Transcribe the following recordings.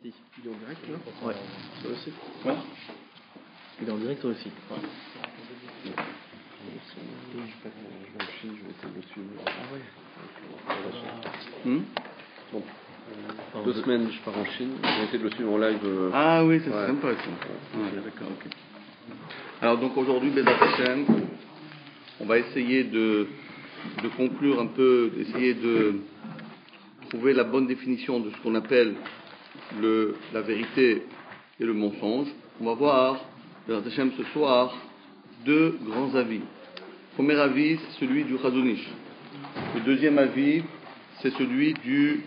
Il est en direct là? Ouais. Sur le site? Ouais. Il est en direct sur le site. Ouais. Je vais essayer de le suivre. Ah ouais. Bon. 2 semaines, je pars en Chine. Je vais essayer de le suivre en live. Ah oui, c'est sympa ça. Ouais, D'accord, ok. Alors donc aujourd'hui, Bezat Hashem, on va essayer de conclure un peu, d'essayer de trouver la bonne définition de ce qu'on appelle la vérité et le mensonge. On va voir, Bezat Hashem, ce soir, 2 grands avis. Le premier avis, c'est celui du Chazon Ish. Le deuxième avis, c'est celui du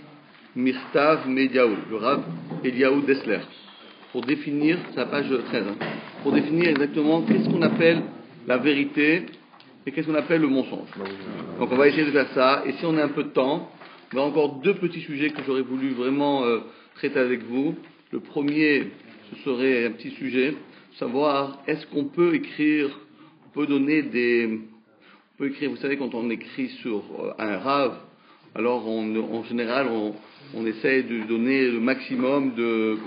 Mirtav Mediaou, le Rav Eliaou Dessler. Pour définir, c'est la page 13, pour définir exactement qu'est-ce qu'on appelle la vérité et qu'est-ce qu'on appelle le mensonge. Donc on va essayer de faire ça, et si on a un peu de temps, on a encore 2 petits sujets que j'aurais voulu vraiment traiter avec vous. Le premier, ce serait un petit sujet, savoir est-ce qu'on peut écrire, on peut écrire, vous savez, quand on écrit sur un Rav, alors en général on essaie de donner le maximum de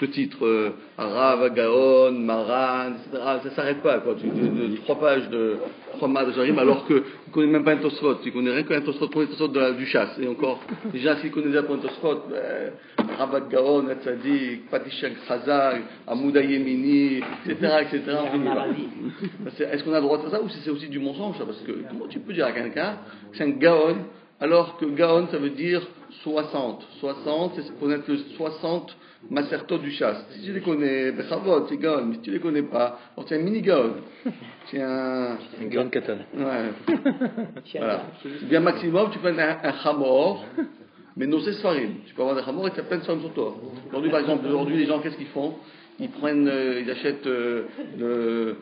titres, Rav, Gaon, Maran, etc. Ça s'arrête pas, quoi. 3 pages de 3 maths de Jarim, alors qu'il ne connaît même pas un Tosfot, il ne connaît rien qu'un Tosfot, pour les Tosfot du chasse. Et encore, déjà s'il connaît déjà pour un Tosfot, Rabat Gaon, Tzadik, Patishak Chazak, Amouda Yemini, etc. On finit pas. Est-ce qu'on a le droit de faire ça, ou c'est aussi du mensonge, ça? Parce que comment tu peux dire à quelqu'un que c'est un Gaon, alors que Gaon ça veut dire 60. 60, c'est connaître le 60 Masertot du chasse. Si tu les connais, Bechavot, c'est Gaon, mais si tu les connais pas, alors c'est un mini Gaon. C'est un Gaon Katan. Ouais. Voilà. Bien maximum, tu peux avoir un Chamor, mais non, c'est Sfarim. Tu peux avoir des Chamor et tu as plein de Sfarim sur toi. Aujourd'hui, par exemple, les gens, qu'est-ce qu'ils font? Ils achètent le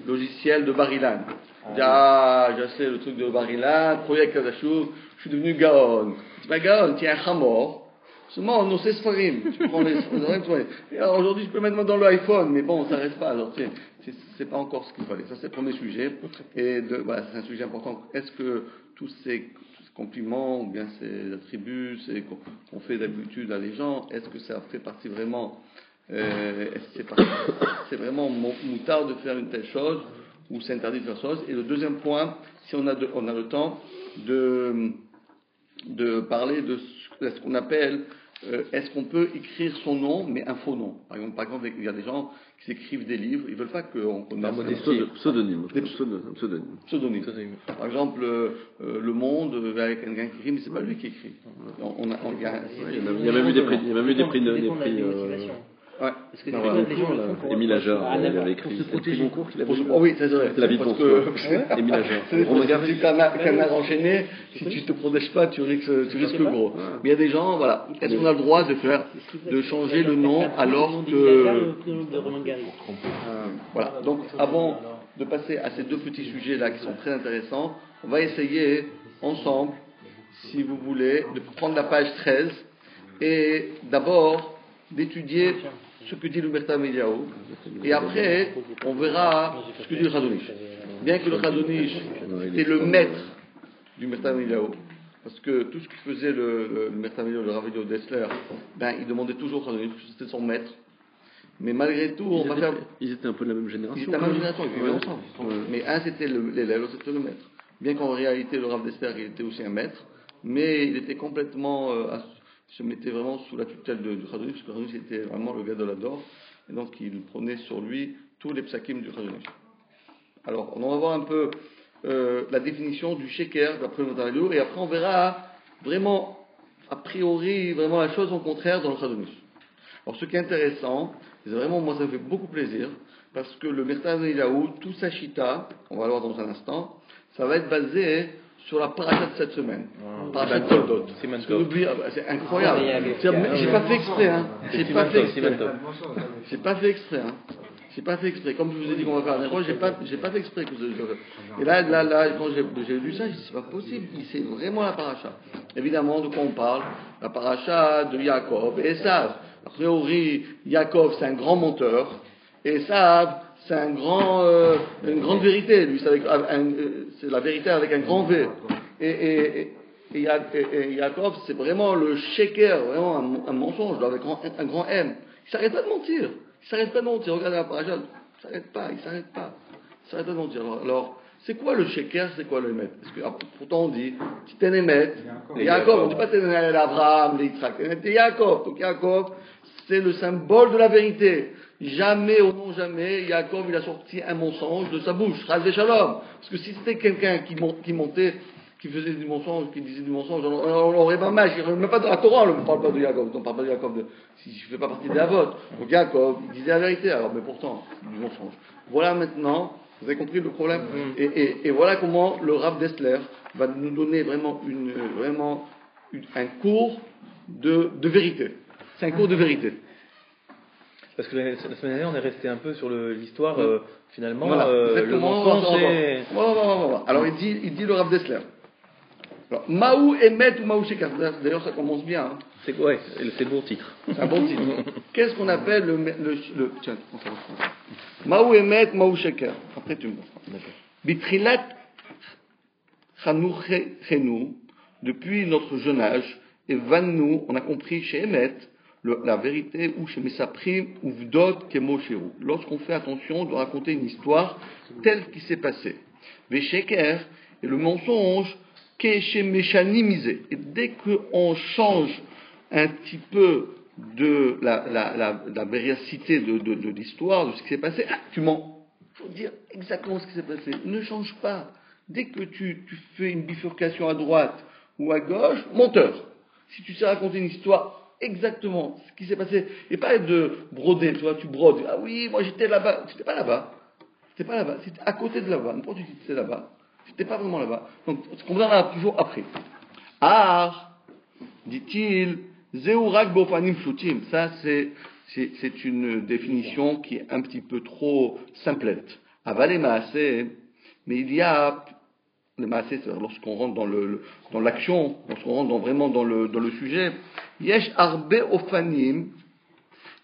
logiciel de Barilan. J'achète le truc de Barilan, projet Kazachou, je suis devenu Gaon. Tu vas Gaon, tu es un Chamor. Seulement, non, c'est Sfarim. Tu prends les Sfarim. Alors aujourd'hui, je peux mettre dans l'iPhone, mais bon, ça ne reste pas. Alors, c'est pas encore ce qu'il fallait. Ça, c'est le premier sujet. Et voilà, c'est un sujet important. Est-ce que tous ces compliments, ou bien ces attributs qu'on fait d'habitude à les gens, est-ce que ça fait partie vraiment, c'est vraiment moutard de faire une telle chose, ou c'est interdit de faire chose? Et le deuxième point, si on a le temps, de parler de ce qu'on appelle, est-ce qu'on peut écrire son nom, mais un faux nom? Par exemple, il y a des gens qui s'écrivent des livres, ils veulent pas qu'on connaisse un pseudonyme. Pseudonyme. Par exemple, Le Monde, avec quelqu'un qui écrit, mais c'est pas lui qui écrit. Il y a même eu des prix. Ouais. Parce que les gens le font pour Émile Ajar, il avait écrit se protéger. Oui, c'est vrai. La vie de François. Émile Ajar. C'est canard enchaîné. Si tu te protèges pas, tu risques gros. Mais il y a des gens, voilà. Est-ce qu'on a le droit de changer le nom alors que voilà. Donc, avant de passer à ces 2 petits sujets là qui sont très intéressants, on va essayer ensemble, si vous voulez, de prendre la page 13 et d'abord d'étudier ce que dit le Mirtav Mediaou, et après on verra ce que dit le Chazon Ish. Bien que le Chazon Ish était le maître du Mirtav Mediaou, parce que tout ce que faisait le Mirtav Mediaou, le Rav Eliaou Dessler, il demandait toujours au Chazon Ish, c'était son maître. Mais malgré tout, ils étaient un peu de la même génération. Ils étaient de la même génération, ils vivaient ensemble. Mais un c'était l'élève, l'autre c'était le maître. Bien qu'en réalité le Rav Dessler il était aussi un maître, mais il était complètement se mettait vraiment sous la tutelle du Chazon Ish, parce que le Chazon Ish était vraiment le gars de l'ador, et donc il prenait sur lui tous les psakim du Chazon Ish. Alors, on va voir un peu la définition du sheker d'après le Mirtav Mediaou, et après on verra vraiment, a priori, vraiment la chose au contraire dans le Chazon Ish. Alors, ce qui est intéressant, c'est vraiment, moi ça me fait beaucoup plaisir, parce que le Mirtav Mediaou, tout sa chita, on va le voir dans un instant, ça va être basé sur la paracha de cette semaine. Paracha de Toldot. C'est incroyable. J'ai pas fait exprès, J'ai pas fait exprès. Comme je vous ai dit qu'on va faire la dernière fois, j'ai pas fait exprès que Et là, quand j'ai lu ça, j'ai dit c'est pas possible. C'est vraiment la paracha. Évidemment, de quoi on parle? La paracha de Yaakov et Esav. A priori, Yaakov, c'est un grand menteur. Et Esav, c'est une grande vérité. Lui, c'est la vérité avec un grand V. Et Et Yaakov, c'est vraiment le sheker, vraiment un mensonge, avec un grand M. Il s'arrête pas de mentir. Regardez la paracha, il s'arrête pas de mentir. Alors, c'est quoi le sheker, c'est quoi le émet? Parce que pourtant on dit, t'es émet, Yaakov, on dit pas t'es Abraham, Yitzhak, t'es Yaakov. Donc Yaakov, c'est le symbole de la vérité. Jamais, au non jamais, Yaakov, il a sorti un mensonge de sa bouche. Chas v'shalom. Parce que si c'était quelqu'un qui montait, qui faisait du mensonge, qui disait du mensonge, on aurait pas mal. Même pas dans la Torah, on ne parle pas de Yaakov. On ne parle pas de Yaakov si je ne fais pas partie des Avot. Donc Yaakov, il disait la vérité. Alors, mais pourtant, du mensonge. Voilà maintenant, vous avez compris le problème? Et voilà comment le Rav Dessler va nous donner vraiment un cours de vérité. C'est un cours de vérité. Parce que la semaine dernière, on est resté un peu sur l'histoire, finalement, voilà, le mensonge et... Voilà. Alors il dit le Rav Dessler. Alors, Maou Emet ou Maou Shekar. D'ailleurs, ça commence bien. Hein. C'est le bon titre. C'est un bon titre. Qu'est-ce qu'on appelle tiens, Maou Emet, Maou Shekar. Après, tu me vois. Bitrilat Chanouchenu, depuis notre jeune âge, et Vannou, on a compris chez Emet, la vérité, ou chez Messaprim, ou Vdot, Kemo Sherou. Lorsqu'on fait attention de raconter une histoire telle qu'il s'est passé. Vesheker, et le mensonge, Keshe Meshanimizé. Et dès qu'on change un petit peu de la véracité de l'histoire, de ce qui s'est passé, tu mens. Il faut dire exactement ce qui s'est passé. Ne change pas. Dès que tu fais une bifurcation à droite ou à gauche, menteur. Si tu sais raconter une histoire, exactement ce qui s'est passé, et pas de broder, tu brodes. Ah oui, moi j'étais là-bas. C'était pas là-bas. C'était à côté de là-bas. N'importe qui c'était là-bas. C'était pas vraiment là-bas. Donc, ce qu'on en a toujours appris. Dit-il, Zeurak bofanim flutim. Ça, c'est une définition qui est un petit peu trop simplette. Avalé maasé, mais il y a le maasé, c'est lorsqu'on rentre dans l'action, lorsqu'on rentre vraiment dans le sujet. Yesh arbe ofanim.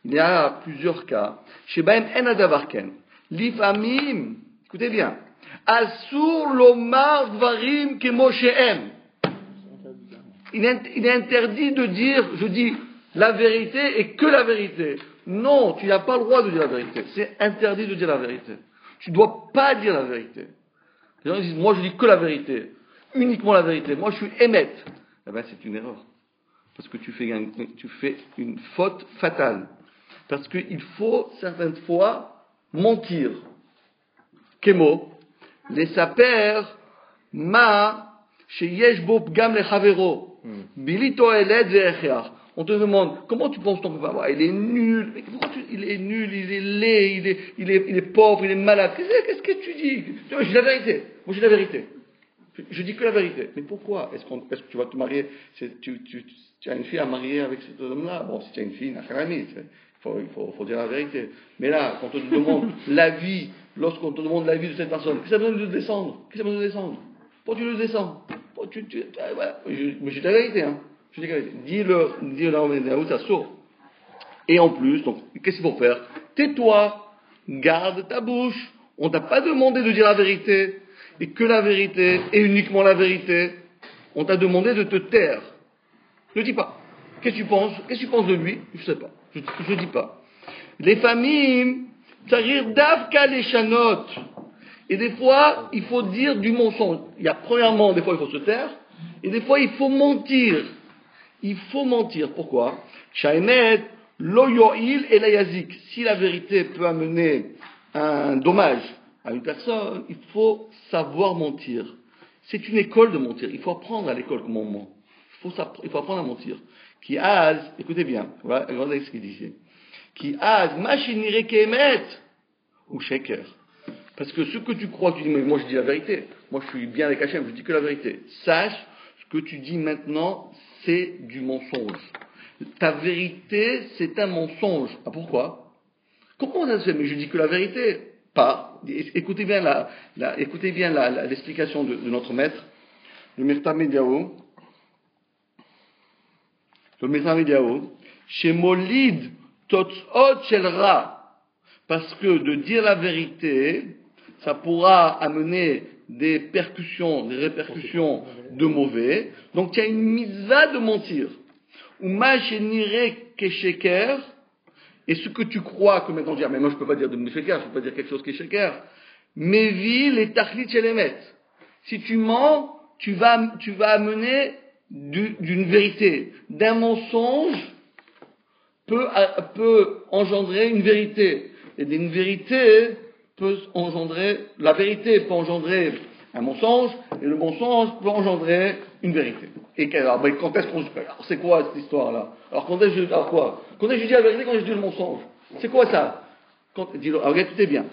Il y a plusieurs cas. Shebaim en adavarken. Lifamim. Écoutez bien. Asur lomar dvarim kemo shehem. Il est interdit de dire, je dis la vérité et que la vérité. Non, tu n'as pas le droit de dire la vérité. C'est interdit de dire la vérité. Tu ne dois pas dire la vérité. Les gens disent, moi je dis que la vérité. Uniquement la vérité. Moi je suis émette. Eh bien c'est une erreur. Parce que tu fais une faute fatale. Parce qu'il faut certaines fois mentir. Kemo. Les saper ma sheyesh bo pgam lechavero. Bilito eled ve'echiach. On te demande, comment tu penses ton papa? Il est nul. Il est nul, il est laid, il est pauvre, il est malade. Qu'est-ce que tu dis? Je dis la vérité. Moi, je dis la vérité. Je dis que la vérité. Mais pourquoi? Est-ce que tu vas te marier? Tu as une fille à marier avec cet homme-là? Bon, si tu as une fille, il faut dire la vérité. Mais là, quand on te demande l'avis, lorsqu'on te demande l'avis de cette personne, qu'est-ce que ça besoin de descendre? Pourquoi tu le descends? Voilà. Mais je dis la vérité, hein. Je dis la vérité. Dis-le, ça saute. Et en plus, donc, qu'est-ce qu'il faut faire? Tais-toi, garde ta bouche. On t'a pas demandé de dire la vérité, et que la vérité, et uniquement la vérité. On t'a demandé de te taire. Ne dis pas. Qu'est-ce que tu penses de lui? Je sais pas. Je dis pas. Les familles, c'est-à-dire davka les chanotes. Et des fois, il faut dire du mensonge. Premièrement, des fois, il faut se taire. Et des fois, il faut mentir. Pourquoi? Shaimet, lo yo'il et la yazik. Si la vérité peut amener un dommage à une personne, il faut savoir mentir. C'est une école de mentir. Il faut apprendre à l'école comment on ment. Il faut apprendre à mentir. Qui az, écoutez bien, regardez ce qu'il disait. Qui az, machinire kemet, ou sheker. Parce que ce que tu crois, tu dis, mais moi je dis la vérité. Moi je suis bien avec Hachem, je dis que la vérité. Sache, ce que tu dis maintenant, c'est du mensonge. Ta vérité, c'est un mensonge. Ah, pourquoi? Comment ça se fait? Mais je dis que la vérité. Pas. Écoutez bien l'explication de notre maître, le Mirta Mediao. Le Mirta Mediao. Chez Molid, Totzot Shel Ra. Parce que de dire la vérité, ça pourra amener des répercussions de mauvais. Donc tu as une mitzvah de mentir. Ou ma shenire kesheker, et ce que tu crois que maintenant dire, mais moi je peux pas dire de sheker, je peux pas dire quelque chose qui est sheker. Mevi les tachlit shelemet. Si tu mens, tu vas amener d'une vérité. D'un mensonge peut engendrer une vérité. Et d'une vérité peut engendrer, la vérité peut engendrer un mensonge, et le mensonge peut engendrer une vérité. Et alors, quand est-ce qu'on se fait? Alors, c'est quoi cette histoire-là? Alors, quand est-ce que je dis la vérité, quand est-ce que je dis le mensonge? C'est quoi ça? Alors, écoutez bien.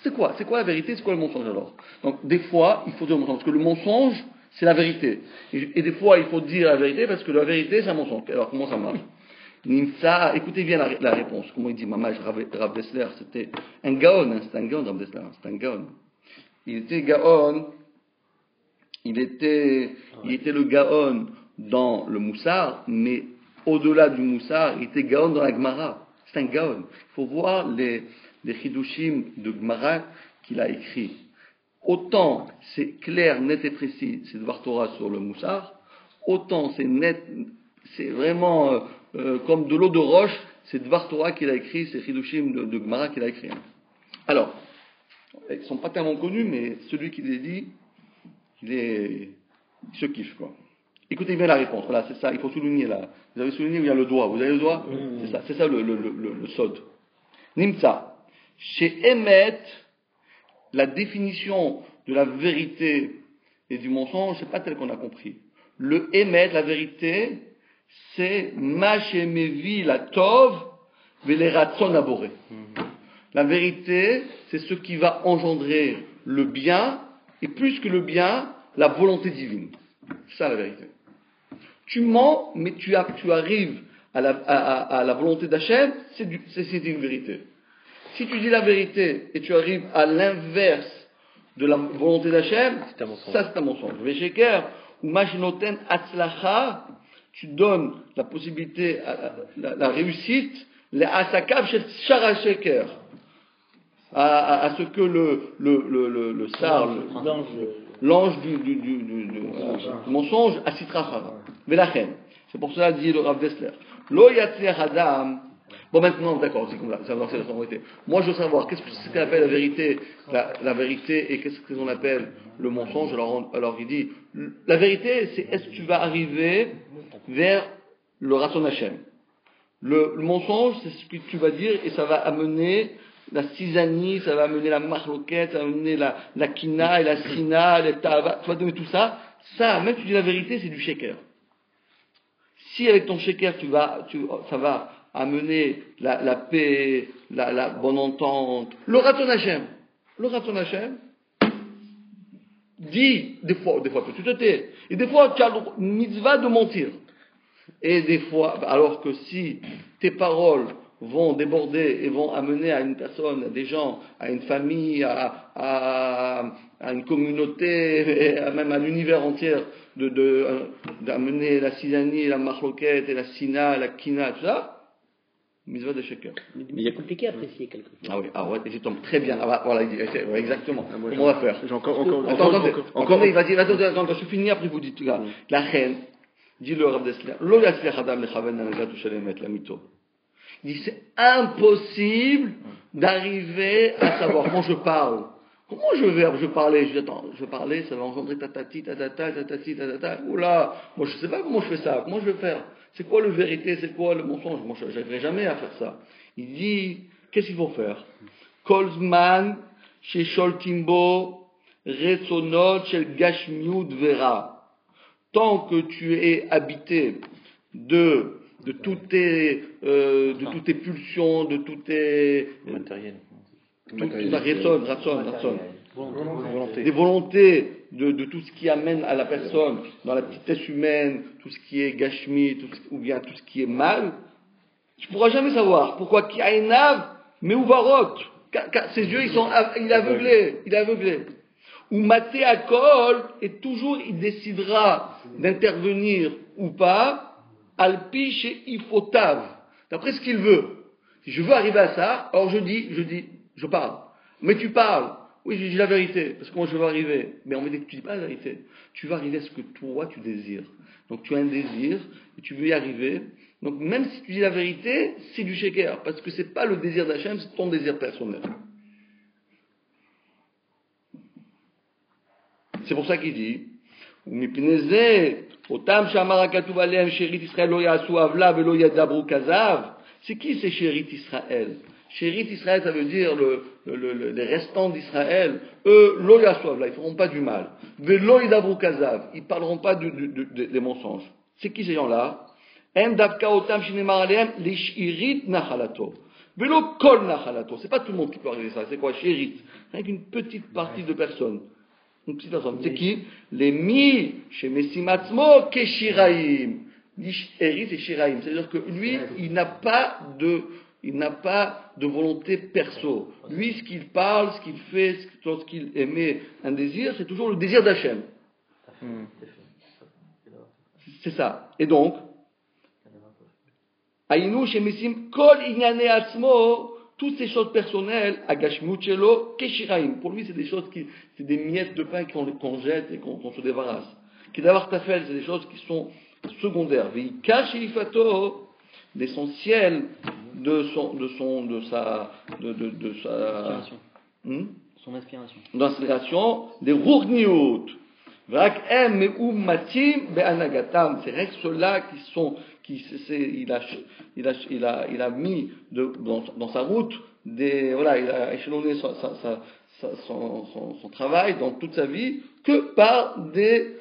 C'est quoi la vérité, c'est quoi le mensonge alors? Donc, des fois, il faut dire le mensonge, parce que le mensonge, c'est la vérité. Et des fois, il faut dire la vérité, parce que la vérité, c'est un mensonge. Alors, comment ça marche? Nimsa, écoutez bien la réponse. Comment il dit Mamaj Rav Dessler? C'était un gaon, hein, c'était un gaon Rav Dessler, c'était un gaon. Il était gaon, il était le gaon dans le Moussar, mais au-delà du Moussar, il était gaon dans la Gemara. C'est un gaon. Il faut voir les chidushim de Gemara qu'il a écrit. Autant c'est clair, net et précis, c'est Dvar Torah sur le Moussar, autant c'est net, c'est vraiment comme de l'eau de roche, c'est Dvar Torah qu'il a écrit, c'est chidushim de Gemara qu'il a écrit. Alors, ils ne sont pas tellement connus, mais celui qui les dit, il se kiffe, quoi. Écoutez bien la réponse, voilà, c'est ça, il faut souligner là. Vous avez souligné où il y a le doigt, vous avez le doigt? C'est ça le sod. Nimsa. Chez Emet, la définition de la vérité et du mensonge, c'est pas tel qu'on a compris. Le Emet, la vérité, c'est ma shemevi la tov veleratson aboré. La vérité, c'est ce qui va engendrer le bien, et plus que le bien, la volonté divine. C'est ça la vérité. Tu mens, mais tu arrives à la volonté d'Hachem, c'est une vérité. Si tu dis la vérité et tu arrives à l'inverse de la volonté d'Hachem, ça c'est un mensonge. Vesheker, ou machinoten atzlacha, tu donnes la possibilité, la réussite, les asakav chez Sharasheker. À ce que le sar, l'ange du mensonge, asitracha. Velachen. C'est pour cela dit le Rav Dessler. Lo yatzliach adam. Bon, maintenant, d'accord, c'est comme là, ça va lancer la sonorité. Moi, je veux savoir, qu'est-ce qu'on appelle la vérité, la vérité, et qu'est-ce qu'on appelle le mensonge. Alors, il dit, la vérité, c'est est-ce que tu vas arriver vers le Ratzon Hashem. Le mensonge, c'est ce que tu vas dire, et ça va amener la cisanie, ça va amener la marloquette, ça va amener la kina et la sina, les tava, tu vas donner tout ça. Ça, même si tu dis la vérité, c'est du sheker. Si avec ton sheker, ça va amener la paix, la bonne entente, le Ratzon Hashem, dit, des fois tu te tais, et des fois tu as le mitzvah de mentir. Et des fois, alors que si tes paroles vont déborder et vont amener à une personne, à des gens, à une famille, à une communauté, et même à l'univers entier, d'amener la cisanie, la marloquette, et la sina, la kina, tout ça, mitzvah de sheker. Mais c'est compliqué à apprécier quelque chose. Ah ouais, j'y tombe très bien. Voilà, exactement. moi, Comment on va faire? Encore, il va dire, attends, je finis, après vous dites, là, la reine, dit le Rav Dessler, lo yatzliach adam lechaven anagat u'shalem et la mito. Il dit, c'est impossible d'arriver à savoir comment je parle. Comment je vais parler? Je vais parler, ça va engendrer tatati, tatata. Oula, moi je sais pas comment je fais ça, comment je vais faire? C'est quoi le vérité, c'est quoi le mensonge? Moi je n'arriverai jamais à faire ça. Il dit, qu'est-ce qu'il faut faire? Kolzman, chez Sholtimbo, Retsonot, chez Gashmiud Vera. Tant que tu es habité de toutes tes pulsions, de toutes tes matériel. Des volontés de tout ce qui amène à la personne dans la petitesse humaine, tout ce qui est gashmi, ou bien tout ce qui est mal, tu ne pourras jamais savoir pourquoi Kiainav Meuvarot, car ses yeux il est aveuglé. Ou maté à kol, et toujours il décidera d'intervenir ou pas, alpi chez ifotav, d'après ce qu'il veut. Si je veux arriver à ça, alors je parle. Mais tu parles. Oui, j'ai dit la vérité, parce que moi je veux arriver. Mais on me dit que tu dis pas la vérité. Tu vas arriver à ce que toi tu désires. Donc tu as un désir, et tu veux y arriver. Donc même si tu dis la vérité, c'est du sheker, parce que c'est pas le désir d'Hachem, c'est ton désir personnel. C'est pour ça qu'il dit, c'est qui ces Chérit Israël? Chérit Israël, ça veut dire les restants d'Israël. Eux, lo yasu avla, ils ne feront pas du mal. Velo yadabru kazav, ils ne parleront pas des mensonges. C'est qui ces gens-là? Em davka otam shinemar alehem lishirit nachalato. Velo kol nachalato. C'est pas tout le monde qui peut arriver à ça. C'est quoi Chérit? Avec une petite partie de personnes. Une petite personne. C'est qui? Les mi chez Messimatzmo keshiraim. Eri, c'est shiraim. C'est-à-dire que lui, il n'a pas de volonté perso. Lui, ce qu'il parle, ce qu'il fait, lorsqu'il émet un désir, c'est toujours le désir d'Hachem. C'est ça. Et donc, Aïnou chez Messim kol inyane atzmo, toutes ces choses personnelles, agashmut shelo keshiraim. Pour lui, c'est des choses c'est des miettes de pain qu'on jette et qu'on se débarrasse. Kedavar tafel, c'est des choses qui sont secondaires. Veikar sheifato, l'essentiel de sa son aspiration. D'inspiration, les rourniot. Vrak em ou matim be'anagatam. C'est vrai que ceux-là il a mis dans sa route il a échelonné son travail dans toute sa vie que par des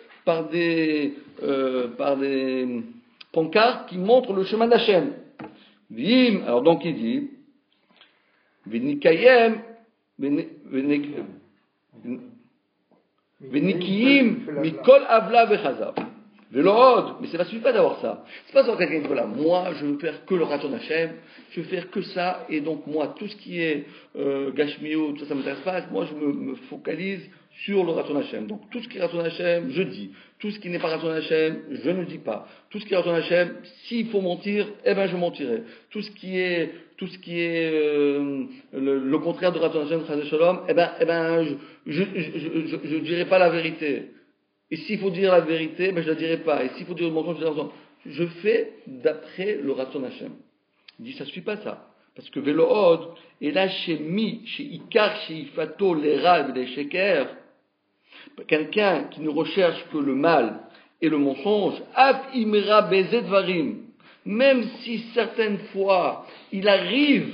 pancartes qui montrent le chemin d'Hachem. Vim, alors donc il dit, Venikayem, Venikiim, Mikol Avla Vechazav. Velod, mais ça ne suffit pas d'avoir ça. C'est pas seulement quelqu'un qui dit voilà, moi je veux faire que le Raton Hachem, je veux faire que ça, et donc moi tout ce qui est Gashmio, tout ça ne m'intéresse pas, moi je me focalise sur le Raton Hachem. Donc tout ce qui est Raton Hachem, je dis. Tout ce qui n'est pas Raton Hachem, je ne dis pas. Tout ce qui est Raton Hachem, s'il faut mentir, eh ben je mentirai. Tout ce qui est le contraire de Raton Hachem, Chazé Shalom, eh ben je dirai pas la vérité. Et s'il faut dire la vérité, ben je la dirai pas. Et s'il faut dire le mensonge, je dirai le mensonge. Je fais d'après le Raton Hachem. Il dit ça suffit pas ça. Parce que Velohod, et là chez Ikar, chez Ifato, les Rab, les Sheker, quelqu'un qui ne recherche que le mal et le mensonge, Af Imra Bezet Varim, même si certaines fois il arrive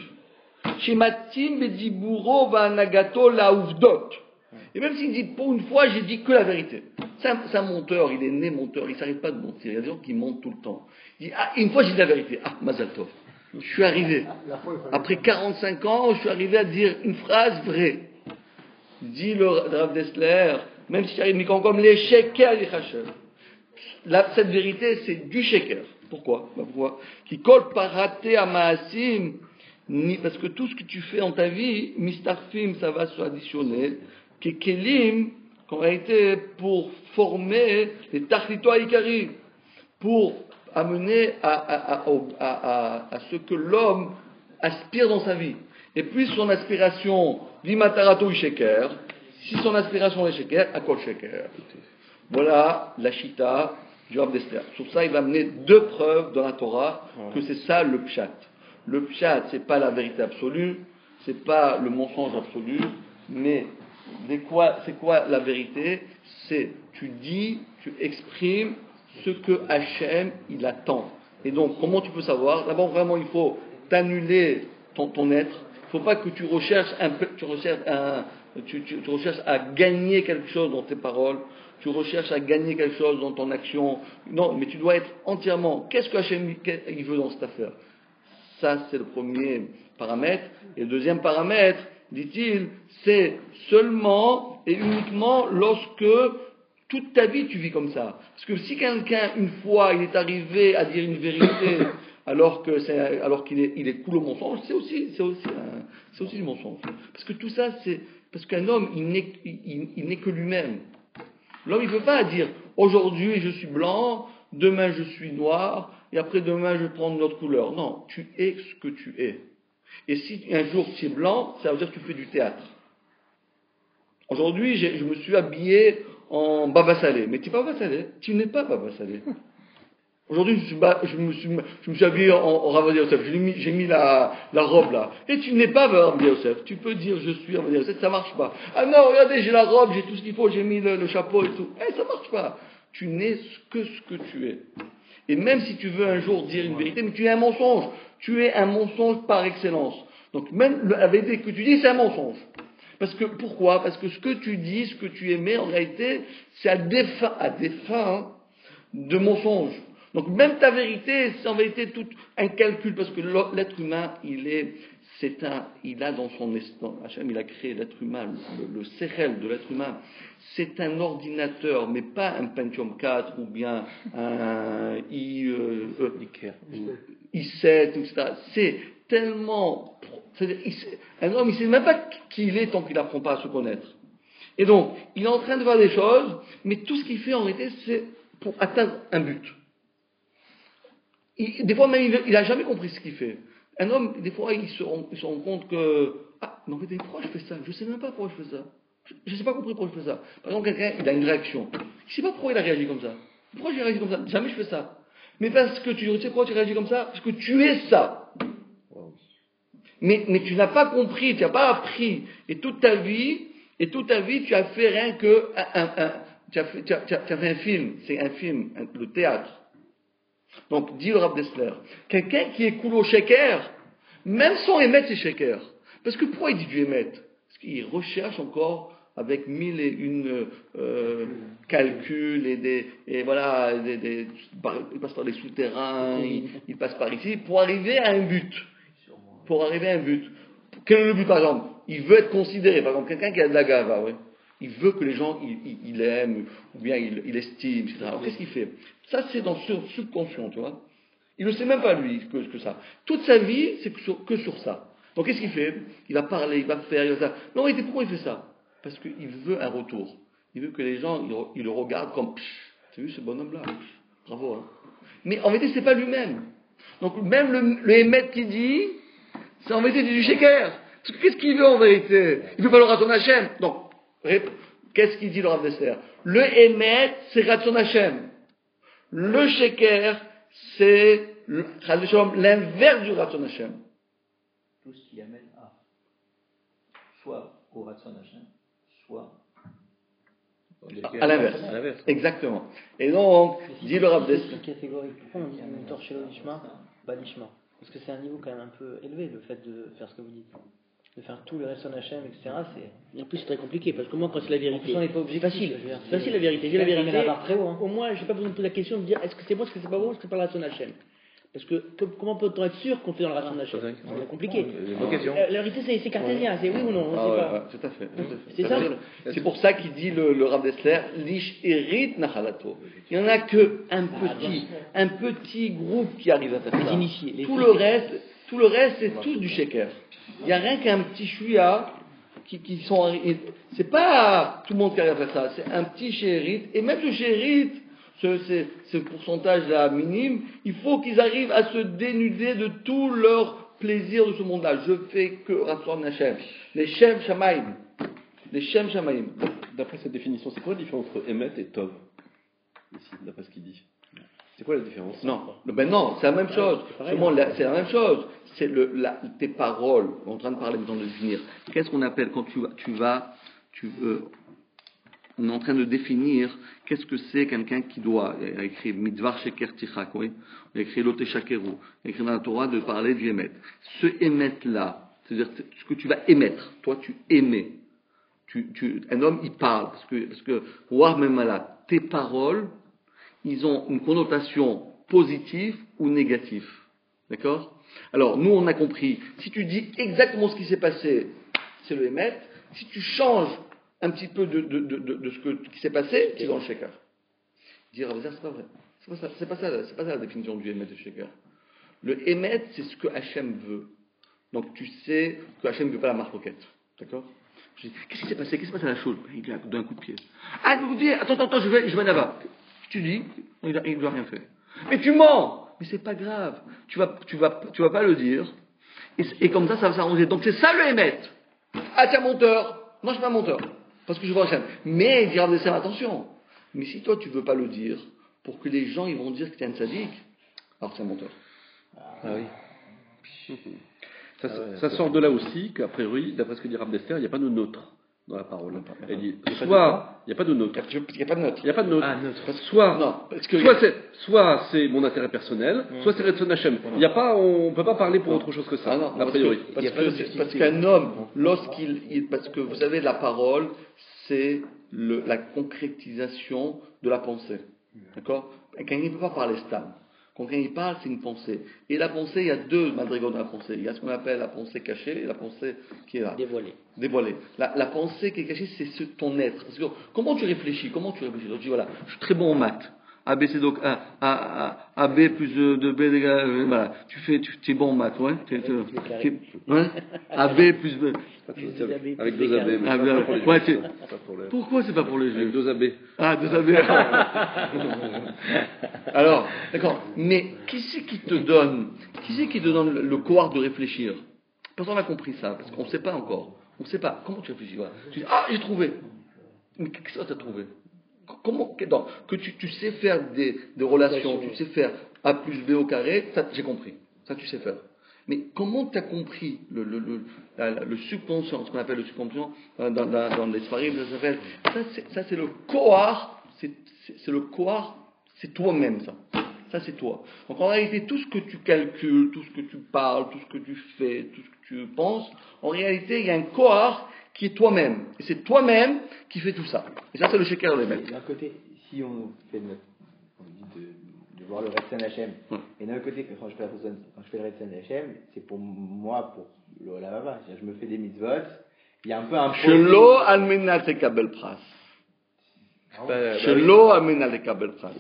chez Matim Bediburo Vanagato la Uvdot, et même s'il dit pour une fois j'ai dit que la vérité. C'est un menteur, il est né menteur, il ne s'arrête pas de mentir. Il y a des gens qui mentent tout le temps. Il dit une fois j'ai dit la vérité, Mazal Tov. Je suis arrivé, après 45 ans, je suis arrivé à dire une phrase vraie. Dit le Rav Dessler, même si j'arrive, mais comme les sheker les chachel. Cette vérité, c'est du sheker. Pourquoi? Pourquoi? Qui colle par raté à maasim, parce que tout ce que tu fais dans ta vie, mistarfim, ça va se additionner, qui kelim, qu'en réalité, pour former les tachlito ikari, pour amener à ce que l'homme aspire dans sa vie. Et puis son aspiration, vimatarato sheker, si son aspiration est sheker, akol sheker. Voilà la chita du Rav Dessler. Sur ça, il va amener deux preuves dans la Torah que c'est ça le pshat. Le pshat, c'est pas la vérité absolue, c'est pas le mensonge absolu, mais c'est quoi la vérité? C'est tu dis, tu exprimes ce que Hachem il attend. Et donc, comment tu peux savoir? D'abord, vraiment, il faut t'annuler ton être. Il ne faut pas que tu recherches tu recherches à gagner quelque chose dans tes paroles. Tu recherches à gagner quelque chose dans ton action. Non, mais tu dois être entièrement. Qu'est-ce que Hachem il veut dans cette affaire? Ça, c'est le premier paramètre. Et le deuxième paramètre, dit-il, c'est seulement et uniquement lorsque toute ta vie tu vis comme ça. Parce que si quelqu'un, une fois, il est arrivé à dire une vérité alors qu'il est cool au mensonge, c'est aussi du mensonge. Parce que tout ça, c'est parce qu'un homme, il n'est que lui-même. L'homme, il ne peut pas dire aujourd'hui je suis blanc, demain je suis noir, et après demain je prends une autre couleur. Non, tu es ce que tu es. Et si un jour tu es blanc, ça veut dire que tu fais du théâtre. Aujourd'hui, je me suis habillé en Baba Salé. Mais tu n'es pas Baba Salé. Tu n'es pas Baba Salé. Aujourd'hui, je me suis habillé en Rav Yosef. J'ai mis la robe là. Et tu n'es pas Rav Yosef. Tu peux dire je suis Rav Yosef, ça marche pas. Ah non, regardez, j'ai la robe, j'ai tout ce qu'il faut, j'ai mis le chapeau et tout. Ça marche pas. Tu n'es que ce que tu es. Et même si tu veux un jour dire une vérité, mais tu es un mensonge. Tu es un mensonge par excellence. Donc même la vérité que tu dis, c'est un mensonge. Pourquoi ? Parce que ce que tu dis, ce que tu émets, en réalité, c'est à des fins de mensonge. Donc même ta vérité, c'est en vérité tout un calcul, parce que l'être humain, il a dans son instant, Hachem, il a créé l'être humain, le sechel de l'être humain, c'est un ordinateur, mais pas un Pentium 4 ou bien un i7, etc. C'est tellement... un homme, il ne sait même pas qui il est tant qu'il n'apprend pas à se connaître. Et donc, il est en train de faire des choses, mais tout ce qu'il fait en réalité, c'est pour atteindre un but. Des fois même, il n'a jamais compris ce qu'il fait. Un homme, des fois, il se rend compte que... mais en fait, pourquoi je fais ça ? Je ne sais même pas pourquoi je fais ça. Je ne sais pas compris pourquoi je fais ça. Par exemple, quelqu'un, il a une réaction. Je ne sais pas pourquoi il a réagi comme ça. Pourquoi j'ai réagi comme ça ? Jamais je fais ça. Mais parce que tu sais pourquoi tu réagis comme ça ? Parce que tu es ça. Mais tu n'as pas compris, tu n'as pas appris. Et toute ta vie, tu as fait rien que... tu as fait un film. C'est un film, le théâtre. Donc, dit le Rav Dessler, quelqu'un qui est cool au sheker, même sans émettre ses shekers. Parce que pourquoi il dit du émettre ? Parce qu'il recherche encore avec 1001 calculs et voilà, il passe par des souterrains, il passe par ici, pour arriver à un but. Quel est le but, par exemple ? Il veut être considéré, par exemple, quelqu'un qui a de la gava, ouais. Il veut que les gens, il aiment, ou bien il estime, etc. Alors, qu'est-ce qu'il fait ? Ça, c'est dans le subconscient, tu vois. Il ne sait même pas, lui, que ça. Toute sa vie, c'est que sur ça. Donc, qu'est-ce qu'il fait ? Il va parler, il va faire, il va ça. Non, mais pourquoi il fait ça ? Parce qu'il veut un retour. Il veut que les gens, ils le regardent comme, t'as vu ce bonhomme-là ? Bravo, hein. Mais en vérité, c'est pas lui-même. Donc, même le émet qui dit, c'est en vérité du sheker. Parce que qu'est-ce qu'il veut en vérité ? Il veut pas le Raton Hachem. Donc, qu'est-ce qu'il dit le Rav Dessler ? Le émet, c'est Raton Hachem. Le sheker, c'est l'inverse du Raton Hachem. Tout ce qui amène à soit au Raton Hachem, soit à l'inverse. Exactement. Et donc, dit le Rav Dessler. C'est catégorique. Pourquoi on dit Torchelo Nishma, Balishma ? Parce que c'est un niveau quand même un peu élevé, le fait de faire ce que vous dites. De faire tout le reste en Hachem, etc. Et en plus, c'est très compliqué, parce que moi, quand c'est la vérité, c'est facile. C'est facile la vérité. J'ai la vérité. Au moins, j'ai pas besoin de poser la question de dire est-ce que c'est bon, est-ce que c'est pas bon, est-ce que c'est pas le reste en Hachem. Parce que comment peut-on être sûr qu'on fait dans le reste en Hachem ? C'est compliqué. La vérité, c'est cartésien, c'est oui ou non. Tout à fait. C'est ça. C'est pour ça qu'il dit le Rav Dessler, Lish Erit Nachalato. Il n'y en a qu'un petit groupe qui arrive à faire ça. Tout le reste, c'est tout du sheker. Il n'y a rien qu'un petit chouïa qui sont... C'est pas tout le monde qui arrive à faire ça, c'est un petit chérit. Et même le chérit, ce pourcentage-là minime, il faut qu'ils arrivent à se dénuder de tout leur plaisir de ce monde-là. Je fais que Ratzon Hashem. Les Shem Shamaim. D'après cette définition, c'est quoi la différence entre Emet et Tov ? Ici, d'après ce qu'il dit. C'est quoi la différence ? Non, c'est la même chose. C'est la même chose. C'est tes paroles. On est en train de parler maintenant de définir. Qu'est-ce qu'on appelle quand on est en train de définir qu'est-ce que c'est quelqu'un qui doit. Il a écrit Midvar Sheker Tichak, oui. Il a écrit Lote Shakeru. Il a écrit dans la Torah de parler du émet. Ce émet-là, c'est-à-dire ce que tu vas émettre. Toi, tu émets. Un homme, il parle. Parce que voir même là, tes paroles, ils ont une connotation positive ou négative. D'accord ? Alors, nous, on a compris. Si tu dis exactement ce qui s'est passé, c'est le émet. Si tu changes un petit peu de ce qui s'est passé, tu es dans le sheker. Dire, c'est pas vrai. C'est pas ça la définition du émet de sheker. Le émet, c'est ce que Hachem veut. Donc, tu sais que Hachem ne veut pas la marloquette. D'accord ? Je dis, qu'est-ce qui s'est passé à la chose ? Il a d'un coup de pied. Ah, vous dites, attends, je vais là-bas. Tu dis, il ne doit rien faire. Mais tu mens. Mais c'est pas grave. Tu vas pas le dire. Et comme ça va s'arranger. Donc c'est ça le émet. Ah, tiens, monteur. Non, je suis pas monteur. Parce que je vois Hachem. Mais il dit Rav Dessler, attention. Mais si toi tu veux pas le dire, pour que les gens ils vont dire que tu es un tzaddik, alors c'est un menteur. Ah oui. Ça sort de là aussi qu'à priori, d'après ce que dit Rav Dessler, il n'y a pas de nôtre dans la parole. Elle dit, il n'y a pas de nôtre. Il n'y a pas de neutre. Il n'y a pas de nôtre. Ah, neutre. Soit c'est mon intérêt personnel, soit c'est Retzon Hashem. Il y a pas, on peut pas parler pour autre chose que ça, a priori. Parce qu'un homme, parce que vous savez, la parole, c'est la concrétisation de la pensée. D'accord? Quand il ne peut pas parler stam. Quand il parle, c'est une pensée. Et la pensée, il y a deux madrigaux dans la pensée. Il y a ce qu'on appelle la pensée cachée et la pensée qui est là. Dévoilée. La pensée qui est cachée, c'est ton être. Parce que, comment tu réfléchis? Donc, tu dis, voilà, je suis très bon en maths. A, B, C, donc A, B plus 2B, voilà. Tu es bon en maths, ouais? Ouais? A, B plus B. Avec 2 AB. Pourquoi c'est pas pour les jeux? Avec 2 AB. Ah, 2 AB. Alors, d'accord. Mais qui c'est qui te donne le courage de réfléchir? Personne n'a compris ça, parce qu'on ne sait pas encore. On ne sait pas. Comment tu réfléchis? Voilà. Tu dis, j'ai trouvé. Mais qu'est-ce que tu as trouvé? Comment, que tu sais faire des relations, tu sais faire A plus B au carré, ça j'ai compris. Ça tu sais faire. Mais comment tu as compris le subconscient, ce qu'on appelle le subconscient dans les Sfarim, ça c'est le kohar, c'est le kohar, c'est toi-même ça. Ça c'est toi. Donc en réalité, tout ce que tu calcules, tout ce que tu parles, tout ce que tu fais, tout ce que tu penses, en réalité, il y a un kohar qui est toi-même. Et c'est toi-même qui fait tout ça. Et ça, c'est le sheker des mecs. D'un côté, si on fait on dit de voir le Retzon Hashem, et d'un côté, quand je fais le Retzon Hashem, c'est pour moi, pour le Olam. Je me fais des mitzvot, il y a un peu un Shelo almena tekabel pras. Shelo almena tekabel pras.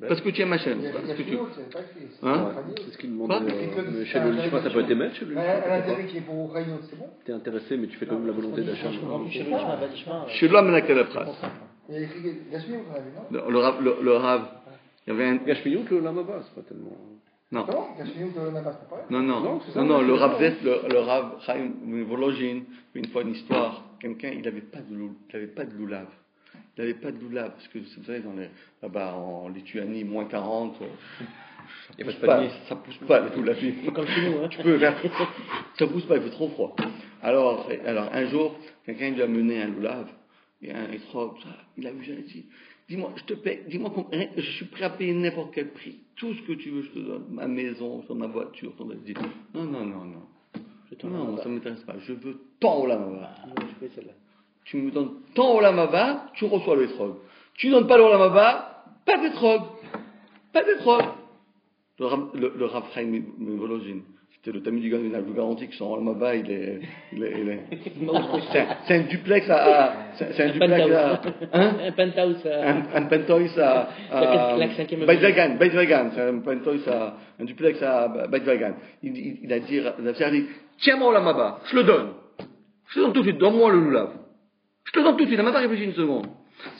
Parce que tu aimes Hashem. Parce que tu... C'est ce qu'il demande. Chez le Lishma, ça peut être émettre chez lui. Tu es intéressé, mais tu fais quand même la volonté d'Hachem. Shelo almena tekabel pras. Le Rav, il y avait un... Gashmiyut, le Lamaba, c'est pas tellement... Non, le Rav Chaim Volozhin, une fois une histoire, quelqu'un, il n'avait pas de loulav. Il n'avait pas de loulav, parce que vous savez, là-bas en Lituanie, moins 40, ça pousse pas le loulav. Comme chez nous, hein. Ça pousse pas, il fait trop froid. Alors un jour, quelqu'un lui a mené un loulav, et un étrobe, il a vu, j'ai dit, dis-moi, je te paie, je suis prêt à payer n'importe quel prix. Tout ce que tu veux, je te donne. Ma maison, ma voiture, ton dit. Non. Non, ça ne m'intéresse pas. Je veux tant Olam Haba. Tu me donnes tant Olam Haba, tu reçois le étrobe. Tu ne donnes pas l'Olam Haba, pas d'étrobe. Le Rav Chaim Volozhin. C'était le Tamid du Gan, je vous garantis que son Olam Haba, il est c'est un duplex un penthouse à Beit Vegan, c'est un penthouse un duplex à Beit Vegan. Il a dit, tiens mon Olam Haba, je le donne tout de suite, donne-moi le loulav. Je te le donne tout de suite, il n'a même pas réfléchi une seconde.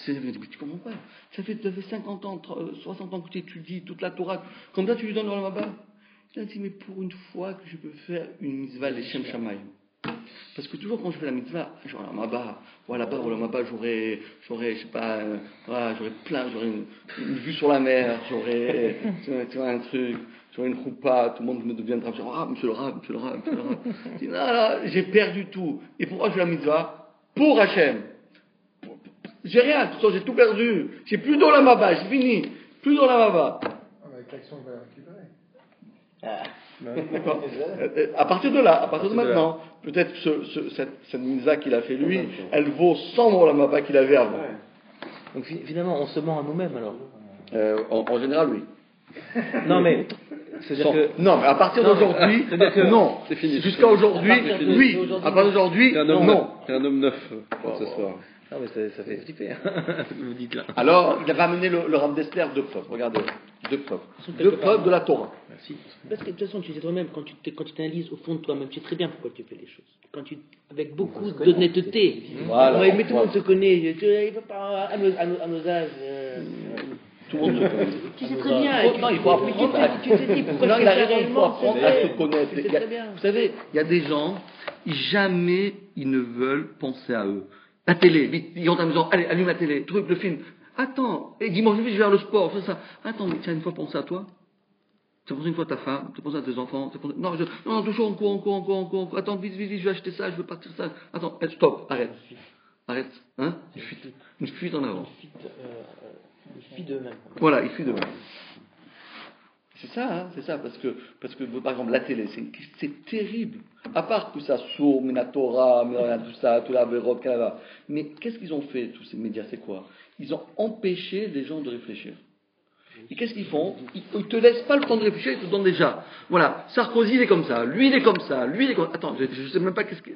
Tu comprends pas, ça fait 50 ans, 60 ans que tu étudies toute la Torah, comme ça tu lui donnes le Olam Haba. Il a dit, mais pour une fois que je peux faire une mitzvah, les Shem Shamayim. Parce que toujours quand je fais la mitzvah, j'aurai là-bas, j'aurai, je sais pas, j'aurai une vue sur la mer, j'aurai, tu vois, un truc, j'aurai une choupa, tout le monde me deviendra, monsieur le Rav. Je dis, non, j'ai perdu tout. Et pourquoi je fais la mitzvah? Pour Hachem. J'ai rien, j'ai tout perdu. J'ai plus d'Olam Haba, j'ai fini. Plus d'Olam Haba. Avec l'action, on va la récupérer. À partir de maintenant, peut-être que cette mitzvah qu'il a fait lui, elle vaut 100 Olam Haba qu'il avait avant. Donc finalement, on se ment à nous-mêmes alors. En général, oui. Non mais, c'est-à-dire que... Non, mais à partir d'aujourd'hui, non. C'est fini. Jusqu'à aujourd'hui, oui. À partir d'aujourd'hui, non. C'est un homme neuf ce soir. Non, mais ça fait flipper. Vous dites là. Alors, il avait amené le Rav Dessler deux preuves. Regardez, deux preuves de la Torah. Merci. Parce que de toute façon, tu sais toi-même, quand tu t'analyses au fond de toi-même, tu sais très bien pourquoi tu fais les choses. Avec beaucoup d'honnêteté. Voilà. Mais tout le monde se connaît. Il ne faut pas, à nos âges. Tout le monde se connaît. Tu sais très bien. Non, il faut apprendre. Tu te dis pourquoi Non, tu il a fais raison, il faut réellement. apprendre à se connaître. C'est très bien. Vous savez, il y a des gens, jamais ils ne veulent penser à eux. La télé, vite, il rentre à la maison, allez, allume la télé, truc, le film. Attends, et dimanche, je vais vers le sport, ça. Attends, mais tiens, une fois penser à toi. Tu as pensé une fois à ta femme, tu as pensé à tes enfants, non, toujours en cours. Attends, vite, je vais acheter ça, je veux partir ça. Attends, stop, arrête. Hein? Une fuite en avant. Ils fuient d'eux-mêmes. Voilà, ils fuient d'eux-mêmes. C'est ça, parce que, par exemple, la télé, c'est terrible. À part que ça sourd, Minatora, tout ça, tout la Vérope, Canada. Mais qu'est-ce qu'ils ont fait, tous ces médias, c'est quoi? Ils ont empêché les gens de réfléchir. Et qu'est-ce qu'ils font? Ils te laissent pas le temps de réfléchir, ils te donnent déjà. Voilà, Sarkozy il est comme ça, lui il est comme ça, lui il est comme ça. Attends, je sais même pas qu'est-ce qu'il...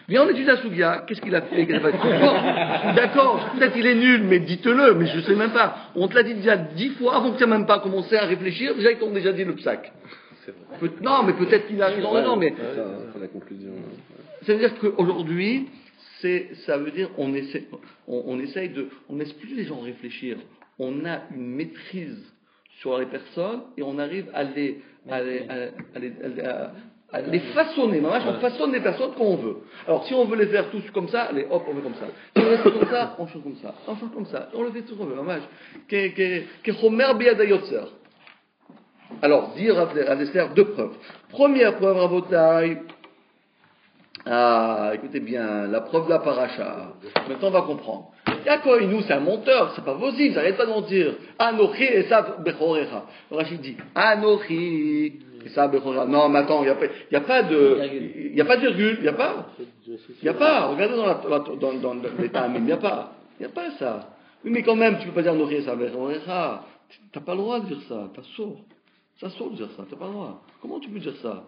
Viens on étudie la Sougia, qu'est-ce qu'il a fait? Bon, d'accord, peut-être il est nul, mais dites-le, mais je sais même pas. On te l'a dit déjà 10 fois avant que tu n'aies même pas commencé à réfléchir, déjà ils t'ont déjà dit le psaque. Non, mais peut-être qu'il a raison, non, mais... C'est la conclusion. Ça veut dire qu'aujourd'hui, ça veut dire on laisse plus les gens réfléchir. On a une maîtrise sur les personnes et on arrive à les façonner. On façonne les personnes comme on veut. Alors, si on veut les faire tous comme ça, allez, hop, on fait comme ça. Si on les fait comme ça, on change comme ça. On change comme ça. On le fait tout comme on veut. Alors, dire à Esther 2 preuves. Première preuve, Rabotai. Écoutez bien, la preuve de la paracha. Maintenant, on va comprendre. Yaakov, nous, c'est un menteur, c'est pas possible, ils n'arrêtent pas de mentir. Anochi et ça, bechorecha. Rachid dit, Anochi et ça, bechorecha. Non, mais attends, il n'y a pas de virgule, il n'y a pas. Regardez dans l'état il n'y a pas ça. Oui, mais quand même, tu peux pas dire Anochi et ça, bechorecha. T'as pas le droit de dire ça, t'as sourd. Ça sourd de dire ça, t'as pas le droit. Comment tu peux dire ça?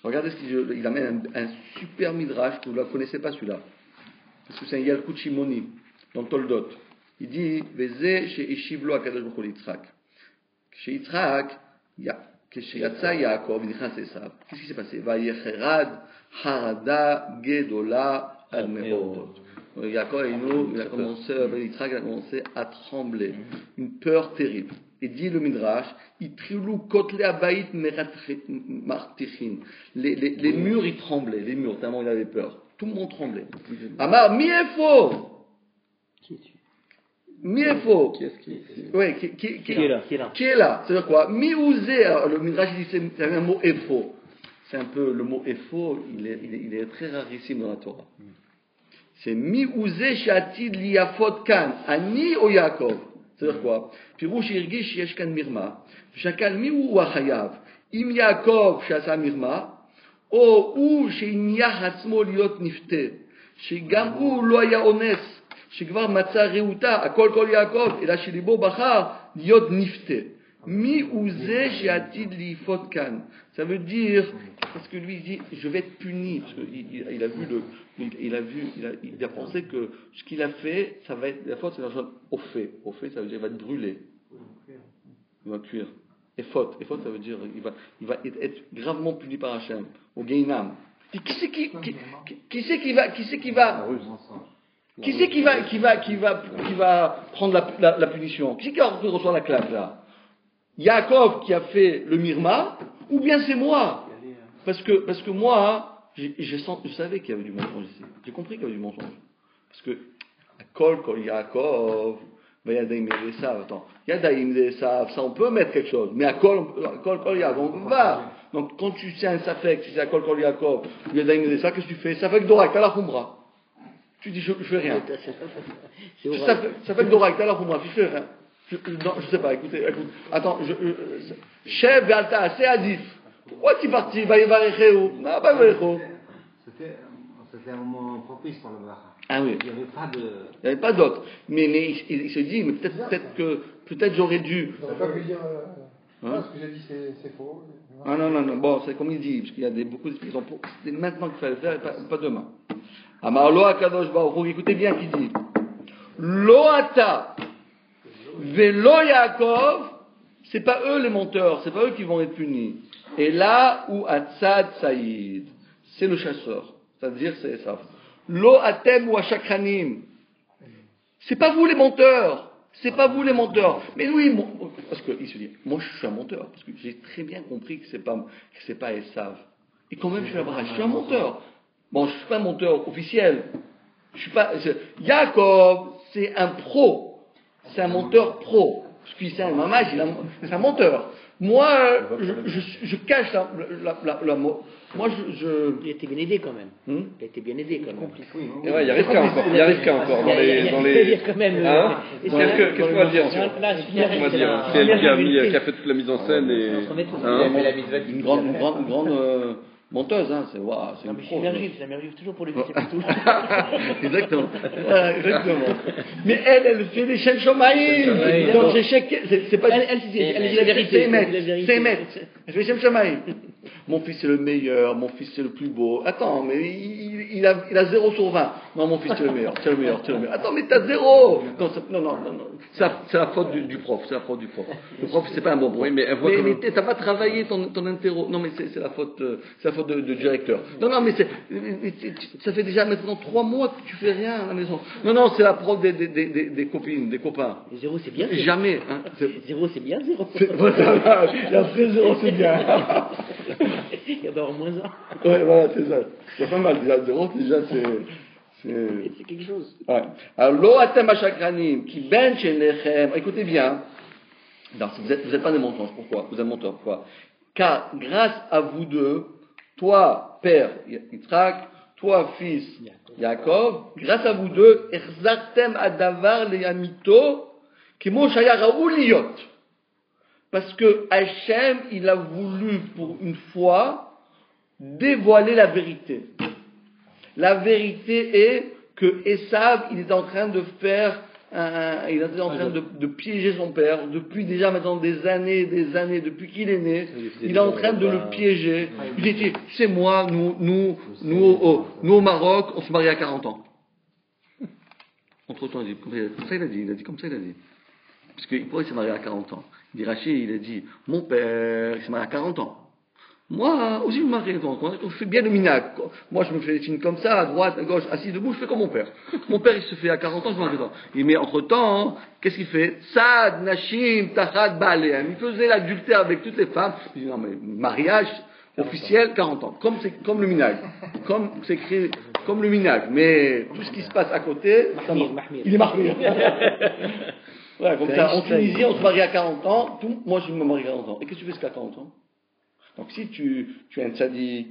Regardez il amène un super midrash que vous ne connaissez pas celui-là. Parce que c'est un Yalkut Shimoni, dans Toldot. Il dit, Veze chez Ishivlo Akadosh Baruch Hu Yitzhak. Chez Yitzhak, chez Yatsa Yaakov, Nichas Esav. Qu'est-ce qui s'est passé? Vayecherad Harada Gedola Ad Me'od. Yaakov, Yitzhak a commencé à trembler. Une peur terrible. Et dit le Midrash, Itrilou Kotle Abayit Martichin. Les murs, ils tremblaient, les murs, tellement il avait peur. Tout le monde tremblait. Amar, mi est faux. Mi est faux. Qui est-ce qui est? Oui, qui est là? Qui est là? C'est-à-dire quoi? Mi ouzé. Le Midrash dit c'est un mot efo. C'est un peu le mot efo. Il est très rarissime dans la Torah. C'est mi ouzé shatid liafot kan ani o Yaakov. C'est-à-dire quoi? Pirouche irgish yeshkan mirma. Shakal mi ou wachayav. Im Yaakov shasa mirma. או הוא שהניח עצמו להיות נפתה, שגם הוא לא היה אונס, שכבר מצא ראותה, הכל כל יעקב, אלא שליבו בחר להיות נפתה. מי הוא זה שעתיד ליפות כאן? Ça veut dire, parce que lui il dit, je vais être puni, parce qu'il a pensé que ce qu'il a fait, ça va être, la faute c'est la chose au fait, ça veut dire il va être brûlé, il va cuire. Et faute, ça veut dire il va être gravement puni par Hachem, au Gainam. Qui c'est qui va prendre la punition? Qui c'est qui va recevoir la claque là? Yaakov qui a fait le mirma, ou bien c'est moi? Parce que moi, je savais qu'il y avait du mensonge ici. J'ai compris qu'il y avait du mensonge. Parce que Kol Yaakov. Yadaim Esav, attends. Yadaim Esav, ça on peut mettre quelque chose. Mais à Kol Yaakov, on va. Donc quand tu sais un Safek, si c'est à Kol Yaakov, Yadaim Esav, qu'est-ce que tu fais? Safek Dorak, t'as la Khumra. Tu dis, je fais rien. Safek Dorak, t'as la Khumra, tu fais rien. Non, je sais pas, écoute. Attends, Chef Valta, c'est Adif. Pourquoi tu es parti? Va y varecher où? Non, pas varecher. C'était un moment propice pour le Bracha. Ah oui. Il n'y avait pas d'autre. Mais il se dit, mais peut-être j'aurais dû. On ne va pas lui dire, ce que j'ai dit c'est faux. Ah non, bon, c'est comme il dit, parce qu'il y a beaucoup d'explications. C'est maintenant qu'il fallait le faire, et pas demain. Amar lo akadosh baruch hu, écoutez bien qu'il dit, lo ata, velo Yaakov, c'est pas eux les menteurs, c'est pas eux qui vont être punis. Et là où Atzad Saïd, c'est le chasseur, c'est-à-dire c'est ça. Lo atem ou achakranim. C'est pas vous les menteurs. Mais oui, parce qu'il se dit, moi je suis un menteur, parce que j'ai très bien compris que c'est pas Esav. Et quand même je suis un menteur. Bon, je suis pas un menteur officiel, Je suis pas. Jacob, c'est un pro. C'est un menteur pro. Parce qu'il c'est un mamage, c'est un menteur. Moi, je cache la moi, Il a été bien aidé quand même. Il a été bien aidé quand même. Et ouais, il y a Rivka encore. Il y a Rivka encore dans les. quand même. Hein qu'est-ce qu'on va dire sur? C'est elle qui a fait toute la mise en scène et. Une grande menteuse, hein. C'est non, mais c'est immergif toujours pour lui. Exactement. Exactement. Mais elle fait des chaînes Shomaïm. Donc c'est pas. Elle dit la vérité. C'est Emet. Elle fait Shem Shomaïm. Mon fils c'est le meilleur, mon fils c'est le plus beau. Attends, mais il a 0 sur 20. Non, mon fils c'est le meilleur, c'est le meilleur. Attends, mais t'as 0. Non. C'est la faute du prof, c'est la faute du prof. Le prof c'est pas un bon prof. Oui, mais t'as pas travaillé ton interro. Non, mais c'est la faute de directeur. Non, mais ça fait déjà maintenant 3 mois que tu fais rien à la maison. Non, c'est la prof des copines, des copains. 0 c'est bien. Jamais. 0 c'est bien, 0. Et après 0 c'est bien. Il y a d'abord moins 1. Ouais, voilà, c'est ça. C'est pas mal, déjà 0, déjà c'est quelque chose. Ouais. Alors, lo atem ashakranim, qui ben shenechem, écoutez bien. Non, vous êtes pas des menteurs, pourquoi? Vous êtes menteurs, pourquoi? Car grâce à vous deux, toi, père Yitzhak, toi, fils Yaakov, grâce à vous deux, erzartem adavar leyamito, kimo shaya raoul liyot. Parce que Hachem, il a voulu pour une fois dévoiler la vérité. La vérité est que Esav, il est en train de faire, il est en train de piéger son père depuis déjà maintenant des années, depuis qu'il est né. Il est en train de le piéger. Il dit, c'est moi, nous au Maroc, on se marie à 40 ans. Entre temps, il dit comme ça il a dit. Parce qu'il pourrait se marier à 40 ans. Il dit Rachid, il a dit, mon père, il s'est marié à 40 ans. Moi aussi, je me marie à 40 ans. Je fais bien le minag. Moi, je me fais des signes comme ça, à droite, à gauche, assis debout, je fais comme mon père. Mon père, il se fait à 40 ans, je me marie à 40 ans. Mais entre-temps, qu'est-ce qu'il fait? Sad, Nashim, Tachad, Baleem. Il faisait l'adultère avec toutes les femmes. Il dit, non, mais mariage officiel, 40 ans. Comme le minag. C'est écrit comme le minag. Mais tout ce qui se passe à côté, il est mahmir. Ouais, comme ça, en Tunisie, on se marie à 40 ans. Moi, je me marie à 40 ans. Et qu'est-ce que tu fais jusqu'à 40 ans? Donc, si tu es un tzaddik,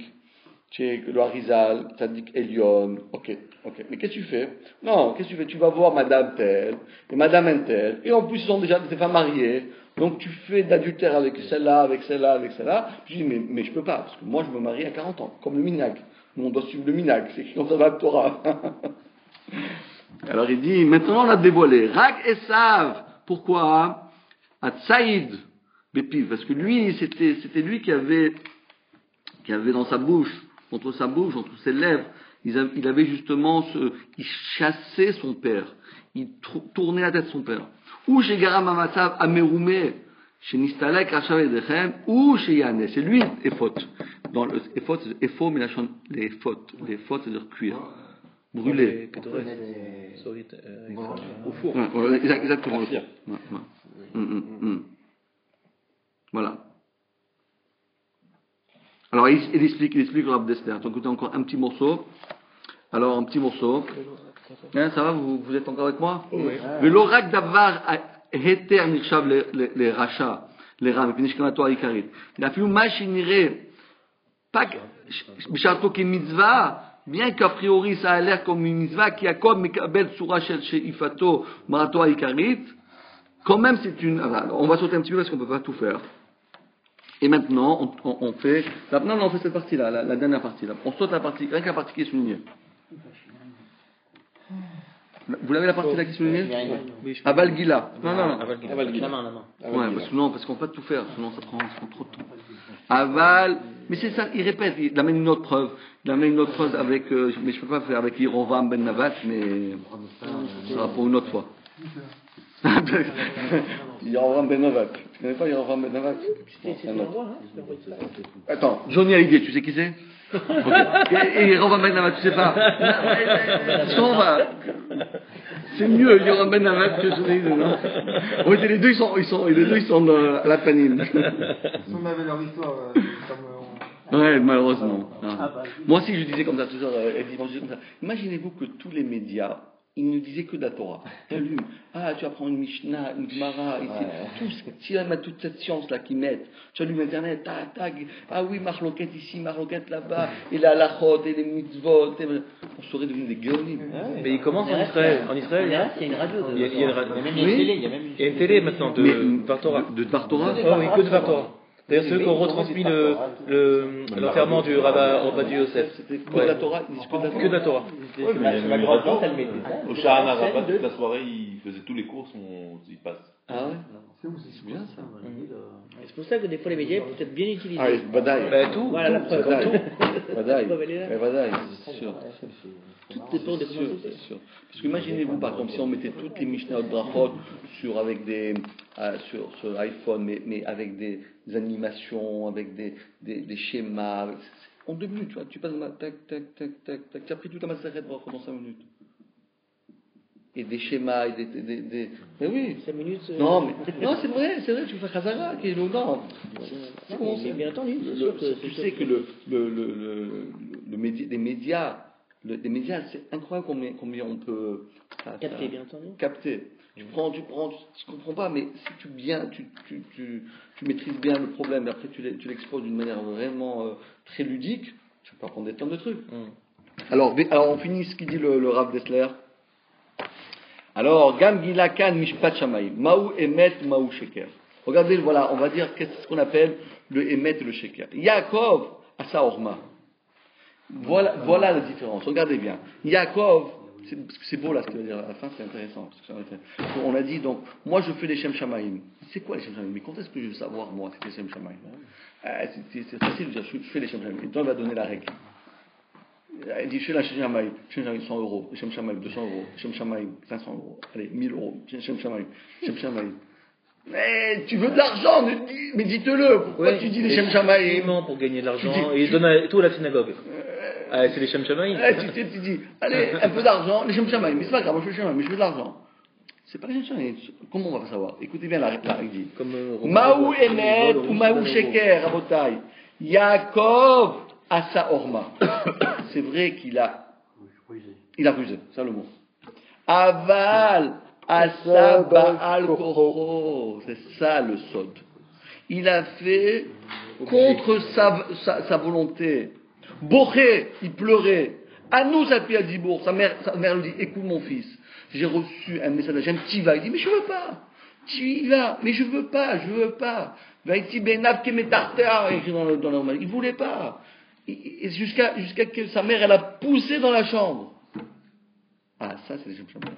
tu es le Harizal, tzaddik Elion, ok. Mais qu'est-ce que tu fais? Non, qu'est-ce que tu fais? Tu vas voir madame telle, et madame un telle, et en plus, ils sont déjà des femmes mariées. Donc, tu fais d'adultère avec celle-là. Je dis, mais je peux pas, parce que moi, je me marie à 40 ans, comme le minag. Nous, on doit suivre le minag, c'est écrit comme ça dans la Torah. Alors il dit, maintenant on l'a dévoilé. Rak Esav. Pourquoi? Atsaïd Bepiv. Parce que lui, c'était lui qui avait dans sa bouche, entre ses lèvres, il avait justement il chassait son père. Il tournait la tête de son père. Ou chez Garam Amatsav Ameroumé, chez Nistalek Rachav Edechem, ou chez Yanné. C'est lui, Ephot. Dans le Ephot, c'est Ephot, mais les Ephot, c'est-à-dire cuir. Brûlé. Au four. Exactement. Au four. Voilà. Alors, il explique le Rav Dessler. Donc, écoutez encore un petit morceau. Alors, un petit morceau. Hein, ça va, vous êtes encore avec moi? Oui. L'orak d'avar heter nirshav les rachats, les ram, et puis nishkanato aikarit. Il a fait une machine pas bisharto qui mitzvah. Bien qu'a priori ça a l'air comme une mitzvah qui a comme Mekabel Surah chez Ifato Marato Aikarit, quand même c'est une. On va sauter un petit peu parce qu'on peut pas tout faire. Et maintenant on fait. Maintenant on fait cette partie-là, la dernière partie là. On saute la partie, rien que la partie qui est soulignée. Vous l'avez la partie là qui est soulignée? Aval Gila. Non. Aval Gila. Ouais, parce qu'on peut pas tout faire, sinon ça prend trop de temps. Aval, mais c'est ça, il répète, il amène une autre preuve. Avec, mais je peux pas faire avec Yerovam ben Navat, mais ça sera pour une autre fois. Yerovam ben Navat. Tu connais pas Yerovam ben Navat? Attends, Johnny Hallyday, tu sais qui c'est? Okay. Et Yerovam ben Navat, tu sais pas? C'est mieux Yerovam ben Navat que Johnny Hallyday, non? Oui, les deux ils sont à la panine. Si on avait leur histoire, comme Ouais, malheureusement. Moi aussi, je disais comme ça, toujours, dimanche, je disais comme ça. Imaginez-vous que tous les médias, ils ne disaient que de la Torah. Tu allumes, tu apprends une Mishnah, une Gemara, tu as toute cette science-là qu'ils mettent. Tu allumes Internet, tac, oui, marloquette ici, marloquette là-bas, et la halachot, et les mitzvot, on serait devenus des gueulis. Mais ils commencent en Israël. En Israël, il y a une radio. Il y a une radio. Il y a même une télé. Il y a une télé maintenant de Dvar Torah. De Dvar Torah? Oui, que de Dvar Torah. D'ailleurs, c'est eux qui ont retransmis l'enterrement du rabbin Obadiah Yosef. C'était que de la Torah, ils disent que de la Torah. Ma grande-tante, elle mettait ça. Au Shahana Rabat, toute la soirée, il faisait tous les cours, il passe. Ah ouais? C'est bien ça. C'est pour ça que des fois les médias peuvent être bien utilisés. Ah, Badaï. Tout. Voilà la preuve. Badaï. C'est sûr. Tout dépend de comment c'est sûr. Parce que imaginez-vous, par exemple, si on mettait toutes les Mishnah de Brachot avec sur iPhone, mais avec des animations, avec des schémas. En 2 minutes, tu passes tac, tu as pris toute la masse de Brachot dans 5 minutes. Et des schémas, et des... Mais oui. 5 minutes. Non, c'est vrai, tu fais Khazara, qui est le non. C'est bien entendu. Tu sais que les médias, c'est incroyable combien on peut capter, bien entendu. Capter. Tu comprends pas, mais si tu maîtrises bien le problème, et après tu l'exposes d'une manière vraiment très ludique, tu peux apprendre des tonnes de trucs. Alors on finit ce qu'il dit le Rav Dessler. Alors, Gam Gilakan Mishpat Shamaim, Maou Emet, Maou Sheker. Regardez, voilà, on va dire qu'est-ce qu'on appelle le Emet et le Sheker. Yaakov Asa Orma. Voilà la différence. Regardez bien. Yaakov, c'est beau là ce qu'il va dire à la fin, c'est intéressant. On a dit donc, moi je fais les Shem Shamaim. C'est quoi les Shem Shamaim? Mais quand est-ce que je veux savoir moi c'est les Shem Shamaim? C'est facile de dire, je fais les Shem Shamaim. Et toi, il va donner la règle. Il dit, je fais la Shem Shamaim, 100 euros, Shem Shamaim, 200 euros, Shem Shamaim, 500 euros, allez, 1000 euros, Shem Shamaim. Mais tu veux de l'argent, mais dites-le, pourquoi tu dis les Shem Shamaim? Pour gagner de l'argent, et il donne tout à la synagogue. C'est les Shem Shamaim. Tu dis, allez, un peu d'argent, les Shem Shamaim, mais c'est pas grave, moi je fais Shem Shamaim, mais je veux de l'argent. C'est pas les Shem Shamaim, comment on va savoir? Écoutez bien la règle dit. Maou Emet ou Maou Sheker, Rabotai, Yaakov Asa Orma. C'est vrai qu'il a rusé, ça le mot. Aval Asa Baal Koro, c'est ça le sod. Il a fait contre sa volonté. Boré, il pleurait. Anou Zapi Adibour, sa mère lui dit, écoute mon fils, j'ai reçu un message d'Hachem, tu y vas. Il dit, mais je veux pas. Tu y vas, mais je veux pas. Vaïti Benav Kemetartar, écrit dans le il voulait pas. Et jusqu'à que sa mère, elle a poussé dans la chambre. Ah, ça c'est les Shem Shamaim.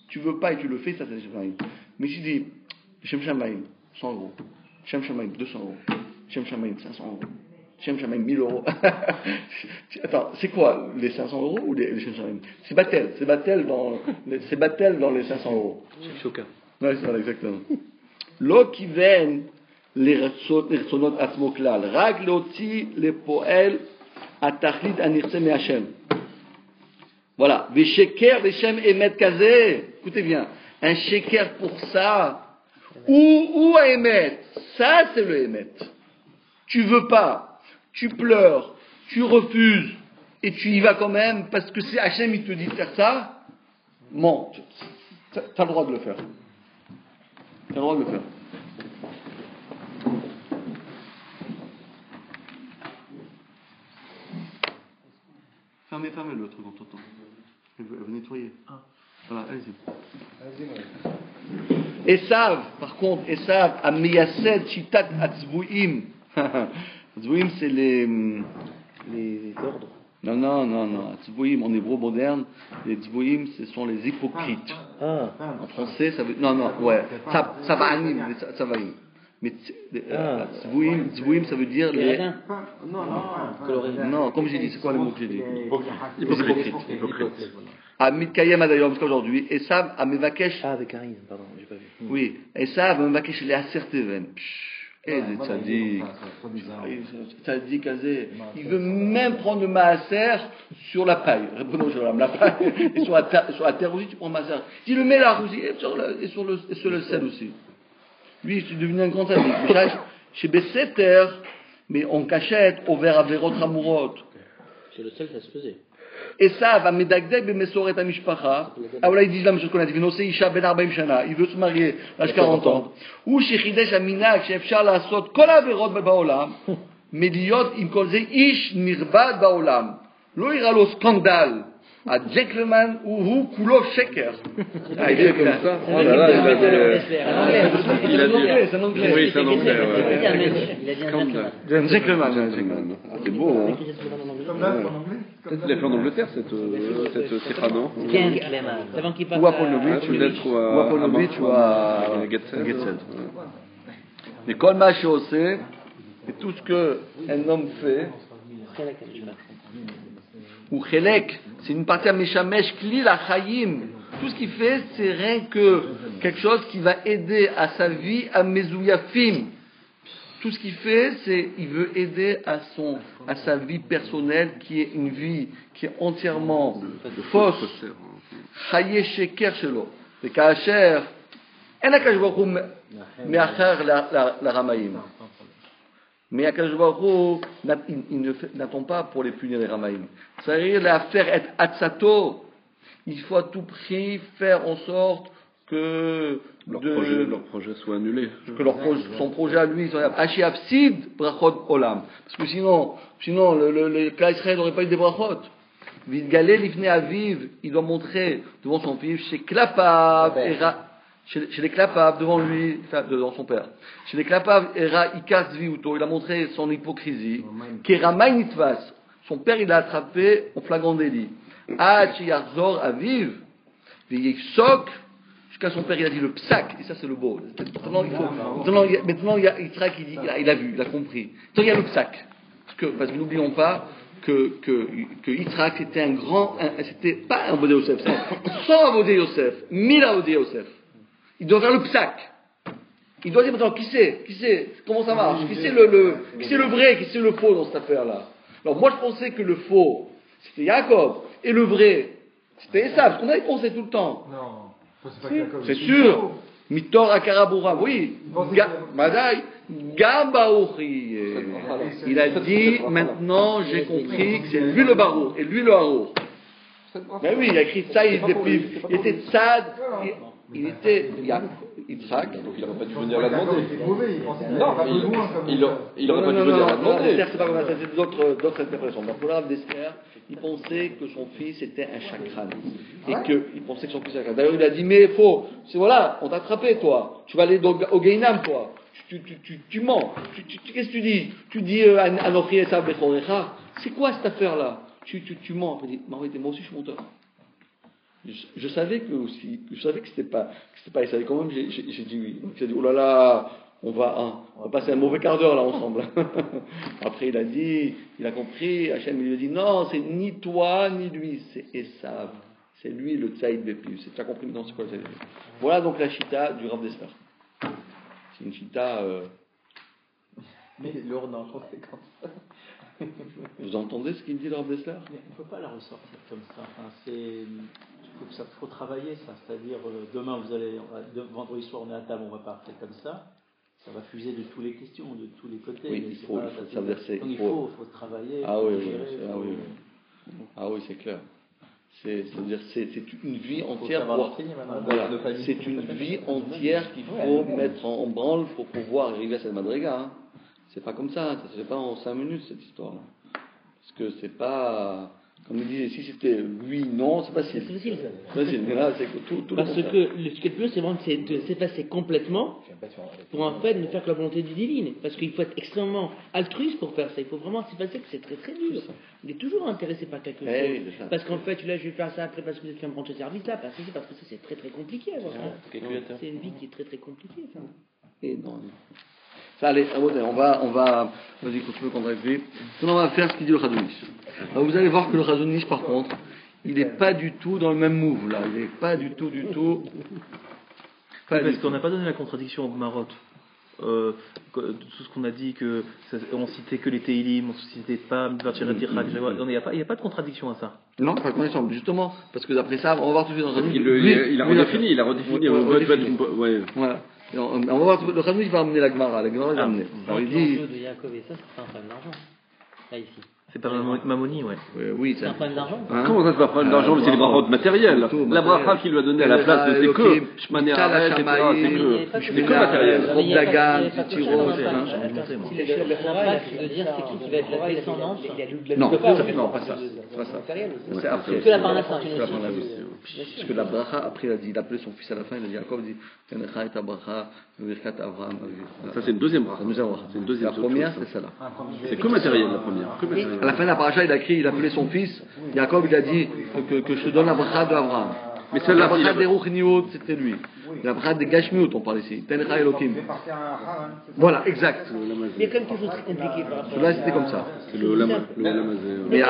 Tu veux pas et tu le fais, ça c'est les Shem Shamaim. Mais je dis, Shem Shamaim, 100 euros. Shem Shamaim, 200 euros. Shem Shamaim, 500 euros. Shem Shamaim, 1000 euros. Attends, c'est quoi, les 500 euros ou les Shem Shamaim? C'est Batel dans les 500 euros. C'est choquant. Ouais, c'est ça, exactement. L'eau qui viennent לרצונות עצמו כלל, רק להוציא לפועל התכלית הנרצה מהשם. Voilà, ושקר לשם אמת כזה, écoutez bien, un sheker pour ça, ou à émet, ça c'est le émet. Tu veux pas, tu pleures, tu refuses, et tu y vas quand même, parce que si Hachem il te dit de faire ça, monte, t'as le droit de le faire. Fermez le truc en t'entend. Vous nettoyez. Voilà, allez-y. Esav, par contre, a meyased shitat atzvuim. Atzvuim, c'est les ordres. Non. Atzvuim, en hébreu moderne, les tzvuim, ce sont les hypocrites. En français, ça veut... ouais. Tzavaim. Mais tzvuim, ça veut dire les... Non, comme j'ai dit, c'est quoi le mot que j'ai dit? Hypocrite. À Mitkayem Adayom, jusqu'à aujourd'hui. Esav a Mevakesh. Ah, avec Karim, pardon, j'ai pas vu. Oui, Esav a Mevakesh les Aserteven. Et tzaddik azé. Il veut même prendre le maaser sur la paille. La paille. Et sur la terre aussi, tu prends le maaser. Il le met là aussi, et sur le sel aussi. Lui, je suis devenu un grand tzaddik. Chez Besseter, mais en cachette, au vers Averot Hamurot. C'est le seul, ça se faisait. Et ça va medagdeg bemesoret amishpacha. Ah voilà, ils disent la même chose qu'on a dit. Venosé isha ben 40 shana. Il veut se marier l'âge 40 ans. Ou shechidesh aminag sheefshar laasot kol averot baolam. Mediot im kol ze ish nirbad baolam. Lo ira lo scandale. A gentleman ou hu kulo sheker. Ah, il est comme ça. Oh là là, il a dit. C'est un anglais. Oui, c'est un anglais. Il a dit un gentleman. Un gentleman. C'est beau, hein. Comme là, en anglais. Peut-être qu'il a fait en Angleterre cette sikha, non? Gentleman. Avant qu'il parte Ou à Ponovitch, peut-être, ou à Ponovitch, ou à Getzed. Mais kol ma sheoseh, et tout ce qu'un homme fait, ou chelek, c'est une partie à Meshamesh Kli la Chayim. Tout ce qu'il fait, c'est rien que quelque chose qui va aider à sa vie à Mezouyafim. Tout ce qu'il fait, c'est il veut aider à sa vie personnelle, qui est une vie qui est entièrement fausse. Chaye sheker shelo. Et kaasher, en akadosh baruch hu me'acher la ramaim. Mais akadosh baruch hu, il n'attend pas pour les punir les ramaim. C'est-à-dire l'affaire est atzato. Il faut à tout prix faire en sorte que leur projet soit annulé. Que son projet à lui soit Hachiyapsid brachot olam. Parce que sinon le cas Israël n'aurait pas eu des brachot. Vidgalé l'ifne aviv, il doit montrer devant son fils chez Klapav chez les Klapav devant lui, enfin devant son père. Chez les Klapav era ikas viuto, il a montré son hypocrisie. Keramay nitvas, son père il l'a attrapé en flagrant délit. Hachi yarzor aviv, v'yifsok. Jusqu'à son père, il a dit le psak, et ça c'est le beau. Maintenant, il y a Yitzhak, il a vu, il a compris. Donc il y a le psak. Parce que n'oublions pas que Yitzhak c'était c'était pas un Avodé Yosef, c'est 100 Avodé Yosef, 1000 Avodé Yosef. Il doit faire le psak. Il doit dire maintenant, qui c'est, comment ça marche, qui c'est le vrai, qui c'est le faux dans cette affaire-là. Alors moi je pensais que le faux, c'était Yaakov, et le vrai, c'était Esav, ce qu'on avait pensé tout le temps. Non. C'est sûr. Mitor Akarabura, oui. Madai, Gabaouri. Il a dit, maintenant j'ai compris que c'est lui le Barour et lui le Harour. Mais oui, il a écrit ça, il était Tzad, il était Yitzhak. Donc il n'aurait pas dû venir la demander. Non, il n'aurait pas dû venir la demander. C'est pas comme ça, c'est d'autres interprétations. Dans le Rav d'Esther, il pensait que son fils était un chakran. Et qu'il pensait que son fils était un chakran. D'ailleurs, il a dit, mais faux, voilà, on t'a attrapé, toi. Tu vas aller au Gainam, toi. Tu mens. Qu'est-ce que tu dis? Tu dis, Anochi et Sab Bechorecha. C'est quoi cette affaire-là? Tu mens. Il dit, moi aussi, je suis menteur. Je savais que c'était pas ça. Et quand même, j'ai dit oui. Donc, il a dit, oh là là, on va passer un mauvais quart d'heure là ensemble. Après, il a compris, Hachem il lui a dit, non, c'est ni toi, ni lui, c'est Esav. C'est lui le Tzaïd Bepiv. Tu as compris maintenant c'est quoi le Tzaïd Bepiv. Voilà donc la chita du Rav d'Esther. C'est une chita. Mais lourd dans la conséquence. Vous entendez ce qu'il dit le Rav d'Esther? On ne peut pas la ressortir comme ça. Enfin, faut travailler ça. C'est-à-dire, demain, vendredi soir, on est à table, on va partir comme ça. Ça va fuser de toutes les questions, de tous les côtés. Oui, il faut travailler. Ah oui, c'est clair. C'est-à-dire, c'est une vie entière. C'est une vie entière qu'il faut mettre en branle pour pouvoir arriver à cette madriga. Hein. C'est pas comme ça se fait pas en 5 minutes cette histoire-là. Parce que c'est pas, comme il disait, si c'était oui, non, c'est facile. C'est facile. Mais là, c'est que tout parce que ce qui est le plus, c'est vraiment de s'effacer complètement pour en fait ne faire que la volonté du divine. Parce qu'il faut être extrêmement altruiste pour faire ça. Il faut vraiment s'effacer, que c'est très très dur. Il est toujours intéressé par quelque chose. Parce qu'en fait, là, je vais faire ça après parce que vous êtes fait me prendre ce service-là. Parce que ça, c'est très très compliqué. C'est une vie qui est très très compliquée. Ça. Et non. Ça, allez, on va, vas-y, continue qu'on va vite. Maintenant, on va faire ce qu'il dit le Chazonish. Alors, vous allez voir que le Chazonish, par contre, il n'est pas du tout dans le même move, là. Il n'est pas du tout. Parce qu'on n'a pas donné la contradiction au Maroc. Tout ce qu'on a dit, on citait que les Teilim, on citait pas il n'y a pas de contradiction à ça. Non, pas de contradiction, justement, parce que d'après ça, on va voir tout de suite dans un il a redéfini. Voilà. On va voir, le Khazon, il va amener la Gemara. La Gemara, il va amener. Alors, il dit. L'enjeu de Yaakov et ça, c'est pas un problème d'argent. Là, ici. C'est pas Mamoni, ouais. Oui, C'est un problème d'argent. Comment ça, c'est pas un problème d'argent, mais c'est les brachot matériels. La bracha qu'il lui a donnée à la place de c'est que Shmané Haaretz, etc. C'est que matériel. Rob Dagan, Si Tiro, le chef de Torah, il a de dire c'est qui va être la descendance. Non, pas ça. C'est après. Que la parnassa. Parce que la bracha, après, il a appelé son fils à la fin, il a dit Yaakov, il dit Tenecha et ta bracha, Virkat Avraham. Ça, c'est une deuxième bracha. C'est une deuxième. La première, c'est celle-là. C'est que matériel, la première. À la fin de la paracha, il a appelé son fils. Jacob, il a dit que je te donne la bracha d'Abraham. Mais celle-là, la bracha des Ruchniot, c'était lui. La bracha des Gashmiot, on parle ici. Tencha Elohim. Voilà, exact. Il y a quand même quelque chose de très compliqué par rapport à Celui-là, c'était comme ça. C'est le Olamazé. Mais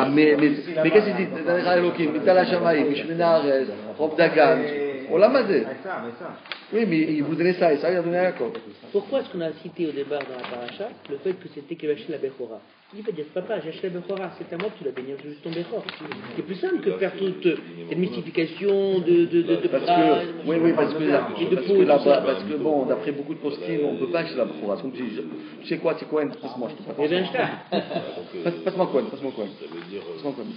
qu'est-ce qu'il dit Tencha Elohim, Mitala Shamaï, Mishmena Haaretz, Rob Dagan. Olamazé. Oui, mais il vous donnait ça, et ça, il a donné à Jacob. Pourquoi est-ce qu'on a cité au départ dans la paracha le fait que c'était qu'il achète la Bechora? Il va dire, papa, j'ai acheté la Bechora, c'est à moi que tu l'as béni, je juste ton Bechor. C'est plus simple que faire toute cette mystification de parce que bon, d'après beaucoup de poskim, on ne peut pas acheter la Bechora. Donc tu sais quoi, c'est Cohen, passe-moi, je te Eh bien, passe-moi Cohen. Ça veut dire.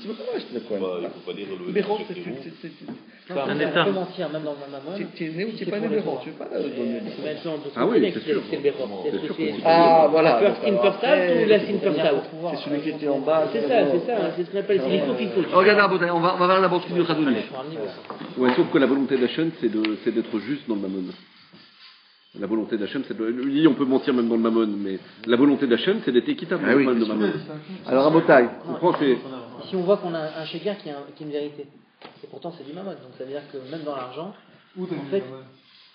Tu ne peux pas acheter le Cohen. Il ne faut pas dire le Bechor, on peut mentir, même dans ma maman. Tu es né ou tu n'es pas né Bechor, tu ne veux pas donner. Ah oui, c'est sûr. C'est le Bechor. Ah, voilà. First in, first out ou last in, first out? C'est celui qui était en bas. C'est ça, c'est ce qu'on appelle l'IFO. Regarde, on va voir la bourse du Khazonish. Ouais, sauf que la volonté d'Hachem, c'est d'être juste dans le mammon. La volonté d'Hachem, c'est de. Oui, on peut mentir même dans le mammon, mais la volonté d'Hachem, c'est d'être équitable dans le problème de mammon. Alors, à Botaï. Si on voit qu'on a un sheker qui a une vérité, et pourtant c'est du mammon, donc ça veut dire que même dans l'argent, en fait.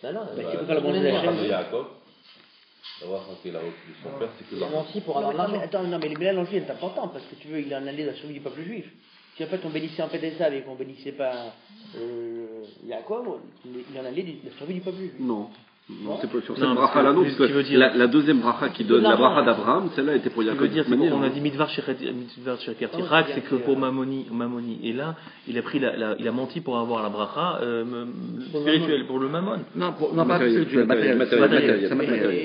Là, c'est pour faire la volonté d'Hachem. D'avoir raté la route de son père, c'est que il a menti pour avoir de l'argent. Attends, non, mais les mélanges est important parce que tu veux, il en allait de la survie du peuple juif. Si en fait on bénissait en Pédessav et qu'on bénissait pas Yaakov, il en allait de la survie du peuple juif. Non, c'est pas sur cette bracha-là, non, parce que la deuxième bracha qui donne la bracha d'Abraham, celle-là était pour Yaakov. On a dit Midvar Sheker, c'est que pour Mamoni, et là, il a menti pour avoir la bracha spirituelle, pour le mammon. Non, pas spirituel, matériel.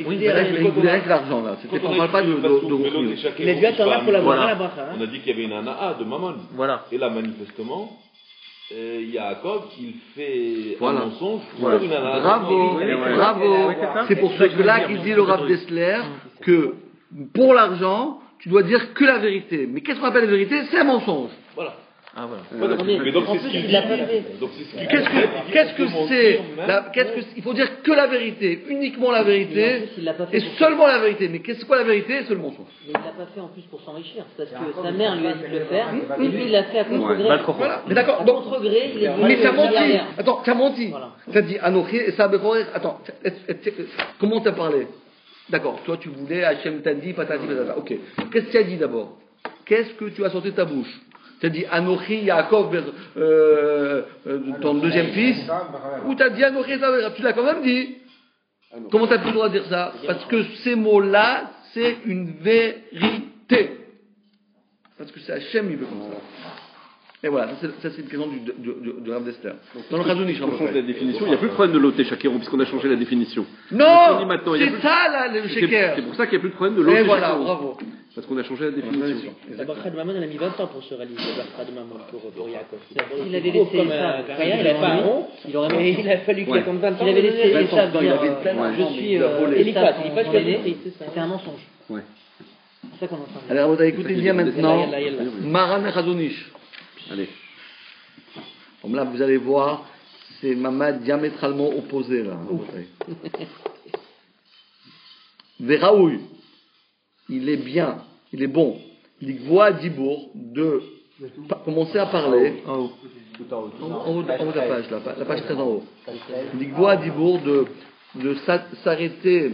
Oui, il voulait avec l'argent, là. On ne parle pas de il a dû attendre pour la bracha. On a dit qu'il y avait une ana'a de mammon. Voilà. Et là, manifestement, Yaakov, il fait un mensonge pour une ana'a. Bravo. C'est pour ce que là qu'il dit le Rav Dessler que pour l'argent, tu dois dire que la vérité. Mais qu'est-ce qu'on appelle la vérité? C'est un mensonge. Voilà. Ah voilà. Mais donc c'est ce qu'il dit. Il faut dire que la vérité, uniquement la vérité, et seulement la vérité. Mais qu'est-ce quoi la vérité? C'est le mensonge. Mais il l'a pas fait en plus pour s'enrichir, parce que sa mère lui a dit de le faire, et lui il l'a fait à contre-gré. Voilà. Mais d'accord. À contre-gré, il est venu. Mais t'as menti. Attends, t'as menti. T'as dit Anochi et ça attends, comment t'as parlé? D'accord. Toi tu voulais Hachem t'a dit patati patata. Ok. Qu'est-ce que tu as dit d'abord? Qu'est-ce que tu as sorti de ta bouche? Tu as dit Anochi Yaakov, ton deuxième fils, ou tu as dit Anochi Zavera? Tu l'as quand même dit. Comment tu as pu le droit de dire ça? Parce que ces mots-là, c'est une vérité. Parce que c'est Hachem, il veut comme ça. Et voilà, ça c'est une question de Rav Dessler. Dans le Khazonish, on change la définition. Il n'y a plus de problème de l'ôté shakeron puisqu'on a changé la définition. Non, c'est ça là le shaker. C'est pour ça qu'il n'y a plus de problème de l'ôté shakeron. Et voilà, bravo. Parce qu'on a changé la définition. La bracha de Mammon, elle a mis 20 ans pour se réaliser, la bracha de Mammon pour Yaakov. S'il avait laissé ça, il n'avait pas rond, il a fallu qu'il attende 20 ans. Il avait laissé ça dire, je suis Eliphaz, c'est un mensonge. Ouais. C'est ça qu'on entend. Alors, vous avez écouté bien maintenant Maran et Khazonish. Allez. Comme là, vous allez voir, c'est Mama diamétralement opposé là. Véraoui, il est bien, il est bon. L'Igvoa Dibour de commencer à parler. En haut de la page, la page très en haut. L'Igvoa Dibour de s'arrêter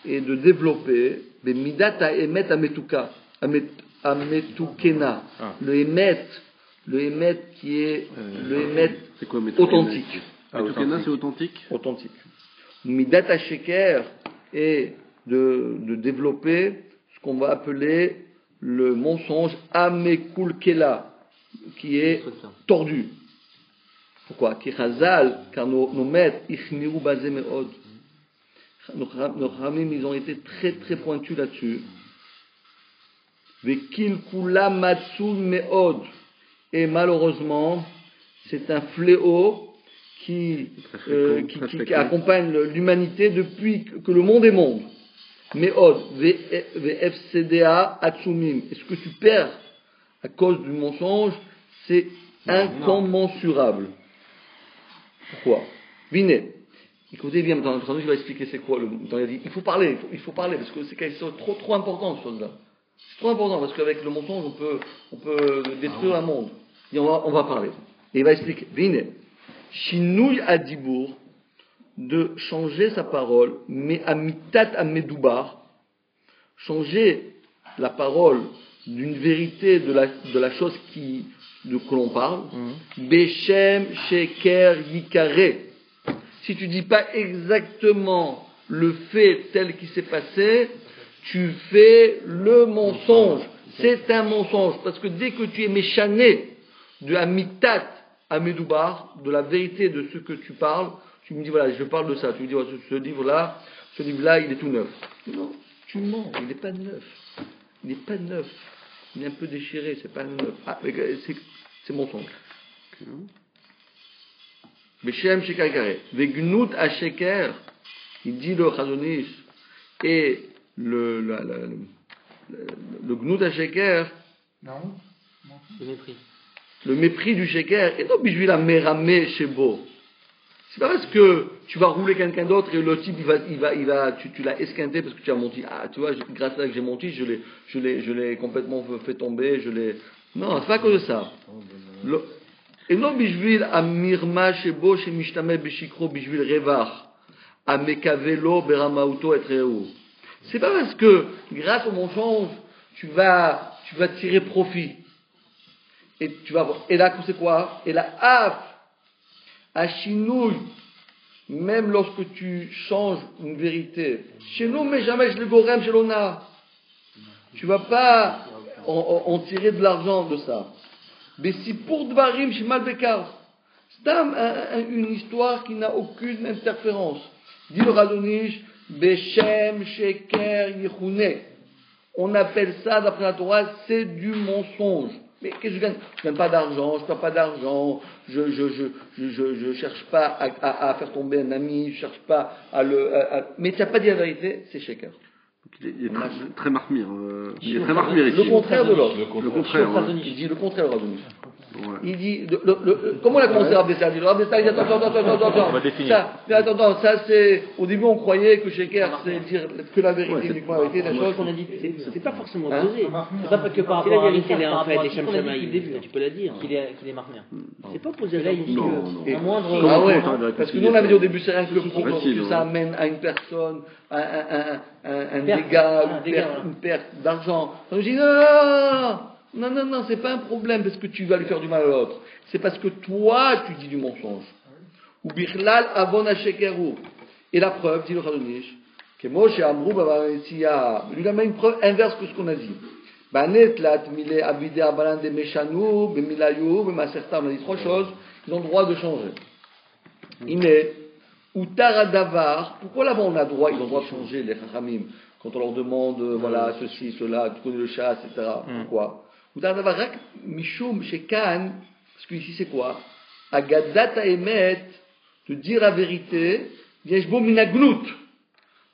et de développer. Mais Midata Emet Ametuka, Ametukena, le Emet qui est le Emet authentique. Ametukena, c'est authentique. Authentique. Midata Sheker est de développer ce qu'on va appeler le mensonge Amekulkela, qui est tordu. Pourquoi? Car nos maîtres, Ichniru Bazé Meod. nos Khamim, ils ont été très très pointus là-dessus. Vekil kula matsu meod. Et malheureusement, c'est un fléau qui accompagne l'humanité depuis que le monde est monde. Meod, VFCDA, Atsumim. Et ce que tu perds à cause du mensonge, c'est incommensurable. Pourquoi? Vinez. Écoutez bien, maintenant, il va expliquer c'est quoi le. Il a dit, il faut parler, parce que c'est quelque chose de trop important, ce chose-là. C'est trop important, parce qu'avec le mensonge, on peut détruire le monde. Et on va parler. Et il va expliquer. Vinez. Shinouy Adibour, de changer sa parole, mais amitat amedoubar, changer la parole d'une vérité de la chose que l'on parle, Beshem Sheker Yikare. Si tu dis pas exactement le fait tel qu'il s'est passé, tu fais le mensonge. C'est un mensonge, parce que dès que tu es méchané de amitat amedoubar, de la vérité de ce que tu parles, tu me dis, voilà, je parle de ça. Tu me dis, voilà, ce livre-là, il est tout neuf. Non, tu mens, il n'est pas neuf. Il n'est pas neuf. Il est un peu déchiré, c'est pas neuf. Ah, c'est mensonge. Beshem Sheker Kare. Vegnut Asheker, il dit le Chazon Ish, et le Gnut Asheker, le mépris du Sheker, et non, bijouil la Merame Shebo. C'est pas parce que tu vas rouler quelqu'un d'autre et le type tu l'as esquinté parce que tu as menti. Ah, tu vois, grâce à ça que j'ai menti, je l'ai complètement fait tomber, non, c'est pas à cause de ça. Et non, bijouil a mirma shebo chez mishtame bishikro bijouil revar a mekavelo beramauto et treu. C'est pas parce que grâce au mensonge tu vas tirer profit. Et là, c'est quoi? Et la af à chinouille, même lorsque tu changes une vérité, chez nous, mais jamais je le gorem chez l'ona. Tu vas pas en tirer de l'argent de ça. Mais si pour Dvarim, chez Malbekar, c'est une histoire qui n'a aucune interférence. Dit le Radonish, Beshem, Sheker, Yechune. On appelle ça, d'après la Torah, c'est du mensonge. Mais qu'est-ce que je gagne? Je gagne pas d'argent, je perds pas d'argent, je cherche pas à faire tomber un ami, je cherche pas mais tu n'as pas dit la vérité, c'est Sheker. Il est très marmire. Il est très marmire ici. Le contraire de l'autre. Le contraire. Il dit le contraire de Radonish. Ouais. Il dit, comment on a commencé Rav Dessal? Il dit, Rav Dessal, il dit, attends. On va définir. Ça c'est, au début on croyait que Sheker, c'est dire que la vérité, uniquement la vérité, la chose. qu'on a dit, c'est pas forcément opposé. C'est pas parce que par rapport à la vérité, il est en fait, les Shamshamaï, tu peux la dire, qu'il est marmien. C'est pas opposé là, il dit que, moindre. Ah ouais, parce que nous on avait dit au début, c'est rien que ça amène à une personne, un dégât, une perte d'argent. On dit, non, c'est pas un problème parce que tu vas lui faire du mal à l'autre. C'est parce que toi, tu dis du mensonge. Ou birlal avon shekeru. Et la preuve, dit le Chadonish, que Moshe Amrou Babaretia, lui il a mis une preuve inverse que ce qu'on a dit. Banet lat mile abide abalan de meshanu, bemilayu, bemaserta, on a dit trois choses, ils ont le droit de changer. Iné, ou taradavar, pourquoi là-bas on a droit, ils ont le droit de changer, les Chachamim, quand on leur demande, voilà, ceci, cela, tu connais le chat, etc. Pourquoi? Mishum Shekan, parce que ici c'est quoi? Agadat Emet, de dire la vérité, Yeshbo Minagnout.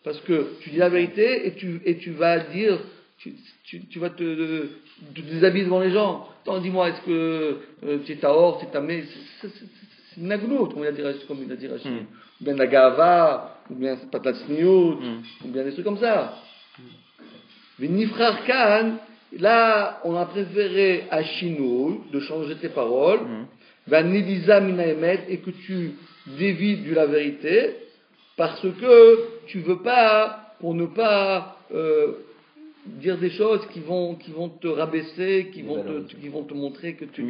Parce que tu dis la vérité et tu vas dire, tu vas te déshabiller devant les gens. Attends, dis-moi, est-ce que tu es Taor, tu es Tamé? C'est Minagnout, comme il a dit Rachid. Ou bien Nagava, ou bien Patlatsniout, ou bien des trucs comme ça. Nifrar Khan, là, on a préféré à Chinou de changer tes paroles, Vaniliza Minaemet, et que tu dévies de la vérité, parce que tu veux pas, pour ne pas dire des choses qui vont te rabaisser, qui vont te montrer que tu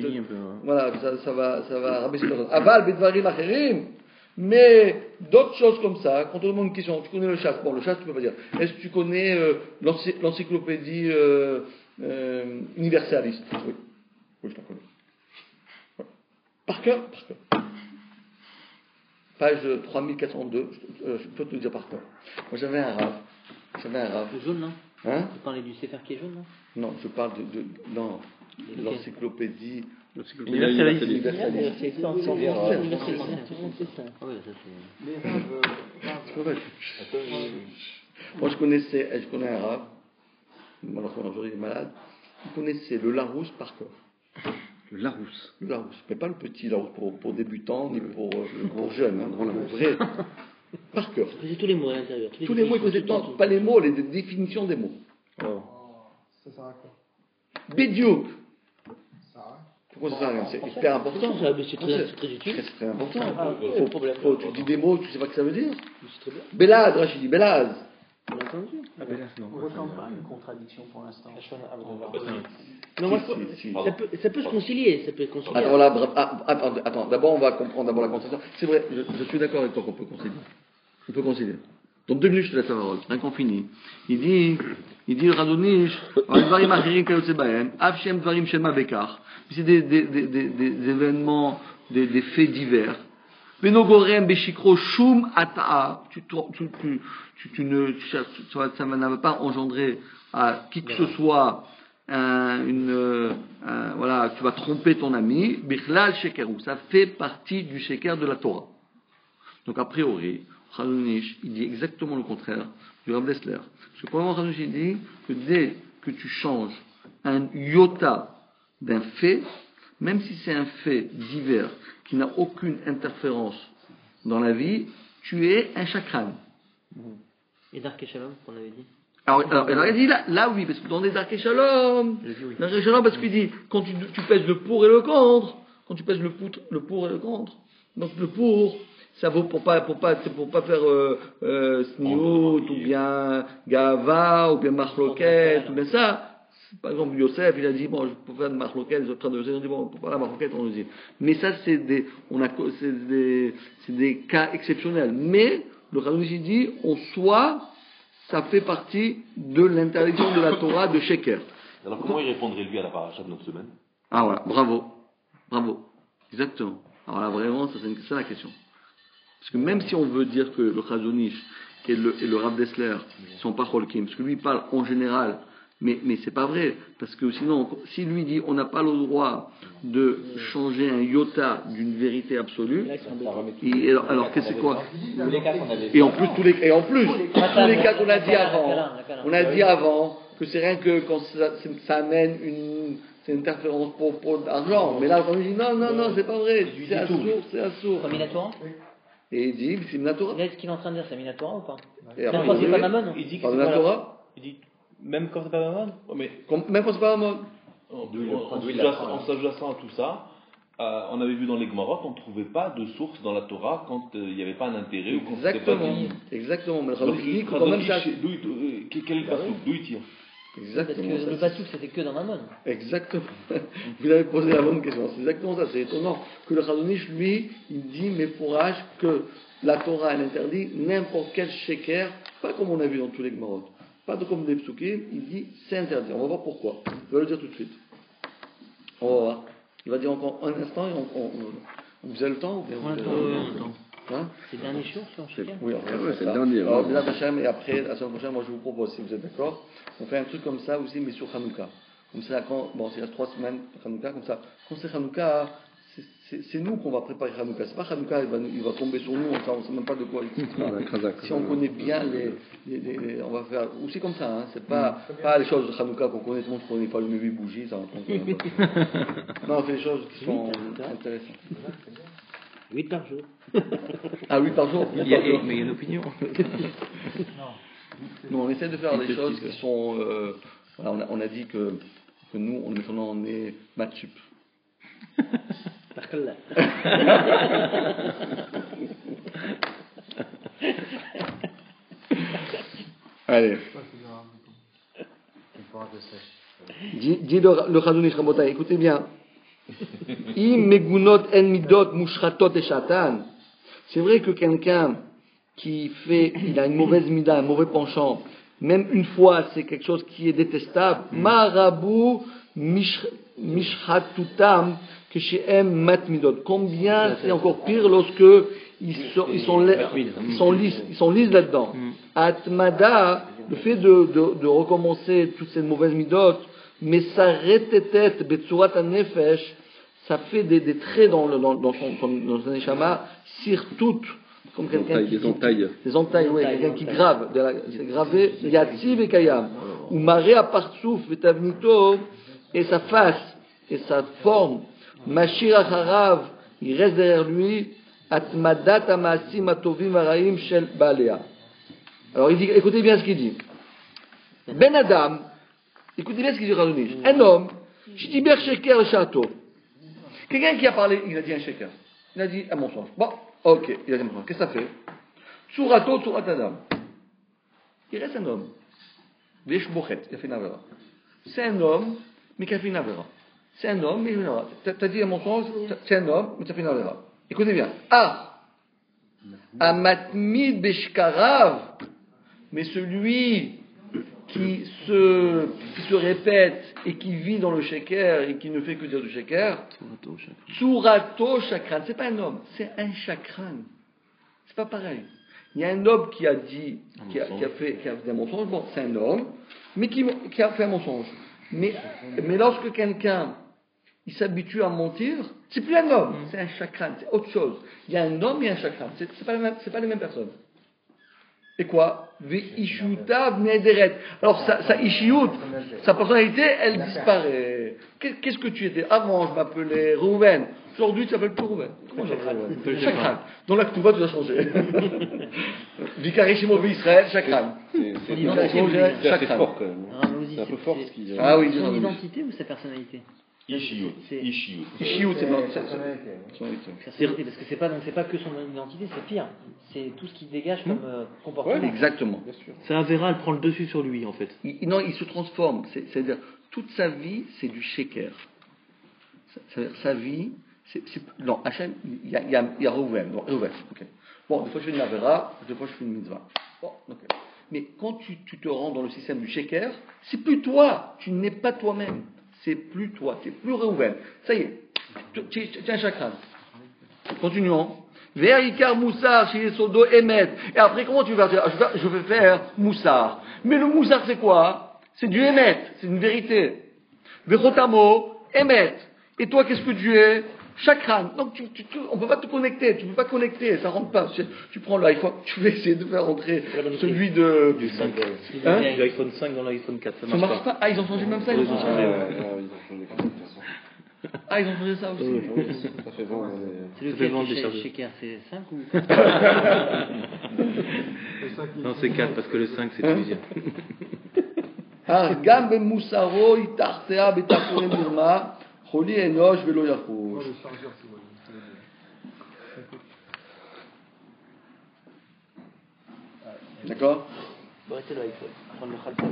voilà, ça va rabaisser la chose. Aval bedvarim acherim. Mais d'autres choses comme ça, quand on demande une question, tu connais le chat? Bon, le chat, tu peux pas dire. Est-ce que tu connais l'encyclopédie universaliste? Oui, je t'en connais. Ouais. Par cœur. page 3402, je peux te le dire par cœur. Moi j'avais un rave. Le jaune, non? Hein? Vous parlez du Sefer qui est jaune, non? Non, je parle de l'encyclopédie. Universaliste. Moi je connais un rave, malheureusement aujourd'hui il est malade, il connaissait le Larousse par cœur. Le Larousse. Mais pas le petit Larousse pour débutants, ni pour jeunes, hein, grand Larousse. Vrai. Par cœur. Il faisait tous les mots à l'intérieur. Tous les mots, il faisait pas les mots, les définitions des mots. Ça sert à quoi? Bédiouk. Pourquoi ça sert à rien? C'est hyper important. C'est très utile. C'est très important. Tu dis des mots, tu sais pas ce que ça veut dire. Belaz, Rachid dit Belaz. On ne ressent pas une contradiction pour l'instant. Non, moi, ça peut se concilier. Ça peut concilier. Attends, d'abord on va comprendre d'abord la conciliation. C'est vrai, je suis d'accord avec toi qu'on peut concilier. On peut concilier. Donc 2 minutes, je te laisse la parole. Rien qu'on finit. Il dit le Radonish, c'est des événements, des faits divers. Benogorem beshikro shum ata. Ça n'avait pas engendré à qui que ce soit voilà, tu vas tromper ton ami. Bichlal shekeru. Ça fait partie du sheker de la Torah. Donc a priori, Radonish, il dit exactement le contraire du Rav Dessler. Parce que probablement Radonish il dit que dès que tu changes un iota d'un fait, même si c'est un fait divers qui n'a aucune interférence dans la vie, tu es un chakran. Et Dark et Shalom, qu'on avait dit. Alors il dit là oui, parce que dans les Dark et Shalom, parce qu'il dit quand tu pèses le pour et le contre, quand tu pèses le pour et le contre, donc le pour, ça vaut pour pas faire sniout ou bien gava ou bien machloket ou bien ça. Par exemple, Yosef, il a dit, bon, pour faire de marloquette, je prends de Yosef, il a dit, bon, pour faire la marloquette, on nous dit. Mais ça, c'est des cas exceptionnels. Mais, le Radonish, il dit, en soi, ça fait partie de l'interdiction de la Torah de Sheker. Alors, comment il répondrait, lui, à la paracha de notre semaine? Ah, voilà, bravo. Exactement. Alors là, vraiment, c'est ça la question. Parce que même si on veut dire que le Radonish et le Rav Dessler sont pas cholkim, parce que lui, il parle en général, mais c'est pas vrai, parce que sinon, si lui dit on n'a pas le droit de changer un iota d'une vérité absolue, alors qu'est-ce que c'est quoi? Et en plus tous les cas qu'on a dit avant, que c'est rien que quand ça amène c'est une interférence pour l'argent, mais là on dit non, c'est pas vrai, c'est assourd. Comme Minatora. Et il dit c'est Minatora. Là, ce qu'il est en train de dire, c'est Minatora ou pas? Même quand c'est pas Mammon. Il dit que c'est Minatora. Il dit même quand c'est pas Mammon. Même quand c'est pas Mammon. En s'adjacent à tout ça, on avait vu dans les Gemarot, on ne trouvait pas de source dans la Torah quand il n'y avait pas un intérêt ou quand c'était pas dit. Exactement. Mais donc, dit quand même ça. Quel est le passouk? D'où il tire? Exactement. Parce que le passouk c'était que dans Mammon. Exactement. Vous avez posé la bonne question. C'est exactement ça. C'est étonnant que le Radonish, lui, il dit mais fourrage que la Torah elle interdit n'importe quel sheker, pas comme on a vu dans tous les Gemarot. Pas comme des psukim, il dit c'est interdit. On va voir pourquoi. Il va le dire tout de suite. On va voir. Il va dire encore un instant et vous avez le temps ou bien hein? C'est le dernier jour sur chacun. Oui, c'est le dernier. Alors, Bézat Hachem, et après, la semaine prochaine, moi je vous propose, si vous êtes d'accord, on fait un truc comme ça aussi, mais sur Hanouka. Comme ça, il reste 3 semaines pour Hanouka, comme ça. Quand c'est Hanouka, c'est nous qu'on va préparer Hanouka. C'est pas Hanouka, il va tomber sur nous, on ne sait même pas de quoi il s'agit. Si on connaît bien on va faire aussi comme ça. Hein. C'est pas les choses de Hanouka qu'on connaît, tout le monde ne connaît pas, allumer 8 bougies, ça. Non, on fait des choses qui sont intéressantes. 8 par jour. 8 par jour. Mais il y a une opinion. Non, on essaie de faire des choses qui sont. Voilà, on a dit que nous, maintenant, on est matchup. Allez. Dis le Radonish Rabotai, écoutez bien. C'est vrai que quelqu'un qui il a une mauvaise mida, un mauvais penchant, même une fois, c'est quelque chose qui est détestable. Marabu mishhatutam que chez M matmidot. Combien c'est encore pire lorsque ils sont lisses là-dedans. Atmada, le fait de recommencer toutes ces mauvaises midotes, mais ça retetet betsurat anefesh, ça fait des traits dans son neshama, sirtout, comme quelqu'un qui des entailles, oui, quelqu'un qui grave, c'est gravé, yatziv et kayam, ou maré à partsouf vetavnito, et sa face et sa forme, mashir acharav, il reste derrière lui, atmadat amasim atovim araim shel baalea. Alors il dit, écoutez bien ce qu'il dit. Ben Adam, écoutez bien ce qu'il dit Razonish. Un homme, Shtiber Sheker Shato. Quelqu'un qui a parlé, il a dit un Sheker. Il a dit un mensonge. Bon, ok, il a dit un mensonge. Qu'est-ce que ça fait? Tsurato, Tsurat Adam. Il reste un homme. Vesh Bochet, il a fait une avera. C'est un homme, mais qui a fait une avera. C'est un homme, mais il a fait une avera. T'as dit un mensonge, c'est un homme, mais tu as fait une avera. Écoutez bien. Amatmid Beshkarav. Mais celui qui se répète et qui vit dans le sheker et qui ne fait que dire du sheker, Tsurato Chakran, c'est pas un homme, c'est un chakran. C'est pas pareil. Il y a un homme qui a dit, qui a fait un mensonge, bon, c'est un homme, mais qui a fait un mensonge. Mais lorsque quelqu'un il s'habitue à mentir, c'est plus un homme, c'est un chakran, c'est autre chose. Il y a un homme et un chakran, c'est pas les mêmes personnes. Et quoi? Alors sa ishiyut, sa personnalité, elle disparaît. Qu'est-ce que tu étais? Avant, je m'appelais Reuven. Aujourd'hui, tu t'appelles plus Reuven. Comment j'appelle Chakran. Dans la Ketouba, tu dois changer. Vikari Shimo Israël, Chakran. C'est assez fort quand même. C'est un peu fort ce qu'il dit. Ah oui, son identité ou sa personnalité? Ishiyut, c'est notre personnalité. Parce que c'est pas que son identité, c'est pire. C'est tout ce qui dégage comme comportement. Ouais, exactement. C'est Avera, elle prend le dessus sur lui en fait. Non, il se transforme. C'est-à-dire, toute sa vie, c'est du sheker. C'est-à-dire, sa vie, non, Hachem, il y a Reuven. Okay. Bon, des fois je fais une Avera, des fois je fais une mitzvah. Bon, okay. Mais quand tu te rends dans le système du sheker, c'est plus toi. Tu n'es pas toi-même. C'est plus toi, c'est plus Reuven. Ça y est, tu es un chakran. Continuons. Ve'ikar Moussar, chez Sodo Emet. Et après, comment tu vas faire? Je vais faire Moussar. Mais le Moussar, c'est quoi? C'est du Emet, c'est une vérité. Ve'chotamo, Emet. Et toi, qu'est-ce que tu es? Chakran. Donc, on ne peut pas te connecter. Tu ne peux pas connecter. Ça ne rentre pas. Tu prends l'iPhone, tu vas essayer de faire rentrer celui du 5. Hein? L'iPhone 5 dans l'iPhone 4. Ça marche pas. Ah, ils ont changé même ça. Ils ont changé. Ah, ils ont changé ça aussi. Ça fait vendre. C'est lequel chez Kerr, c'est 5 ou Non, c'est 4 parce que le 5 c'est tunisien. Argam ben Moussaro, Itartea, Betapore Mirma, Choli Enosh, Velo Yachush. D'accord? Bon, arrêtez l'iPhone. Prendre le khalpa.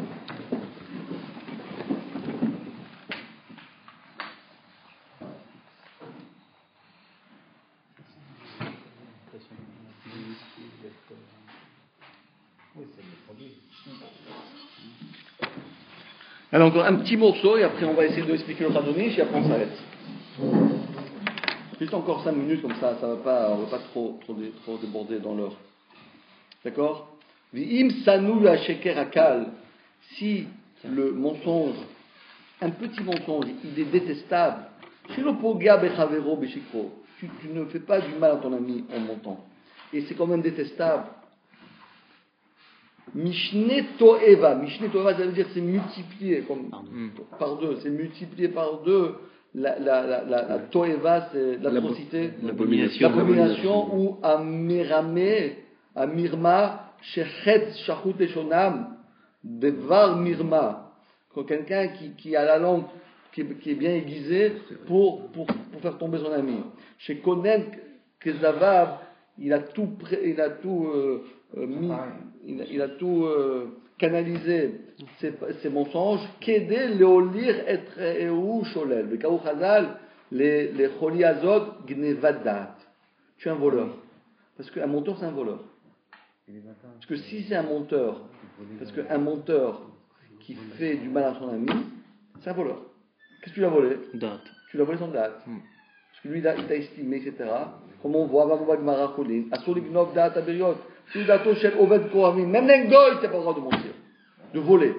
Alors encore un petit morceau et après on va essayer de expliquer le Khazonish et après on s'arrête. Juste encore 5 minutes comme ça, on va pas trop déborder dans l'heure. D'accord? V'im sanu sheker akal. Si le mensonge, un petit mensonge, il est détestable. Tu ne fais pas du mal à ton ami en mentant. Et c'est quand même détestable. Mishne to'eva. Mishne to'eva, ça veut dire c'est multiplié par deux. C'est multiplié par deux. La to'eva, c'est l'atrocité. L'abomination ou amirma, shechet, shachut et shonam, devar mirma. Quand quelqu'un qui a la langue qui est bien aiguisée pour faire tomber son ami. Chez Konen Kezavav, il a tout canalisé ces mensonges. Kede leolir etre eu sholel. Le kaou chazal, les choli azot gnevadat. Tu es un voleur. Parce qu'un menteur, c'est un voleur. Parce que si c'est un menteur, parce qu'un menteur qui fait du mal à son ami, c'est un voleur. Qu'est-ce que tu lui as volé? Date. Tu lui as volé son date. parce que lui, il t'a estimé, etc. Comme on voit, même les goy, t'as pas le droit de mentir, de voler.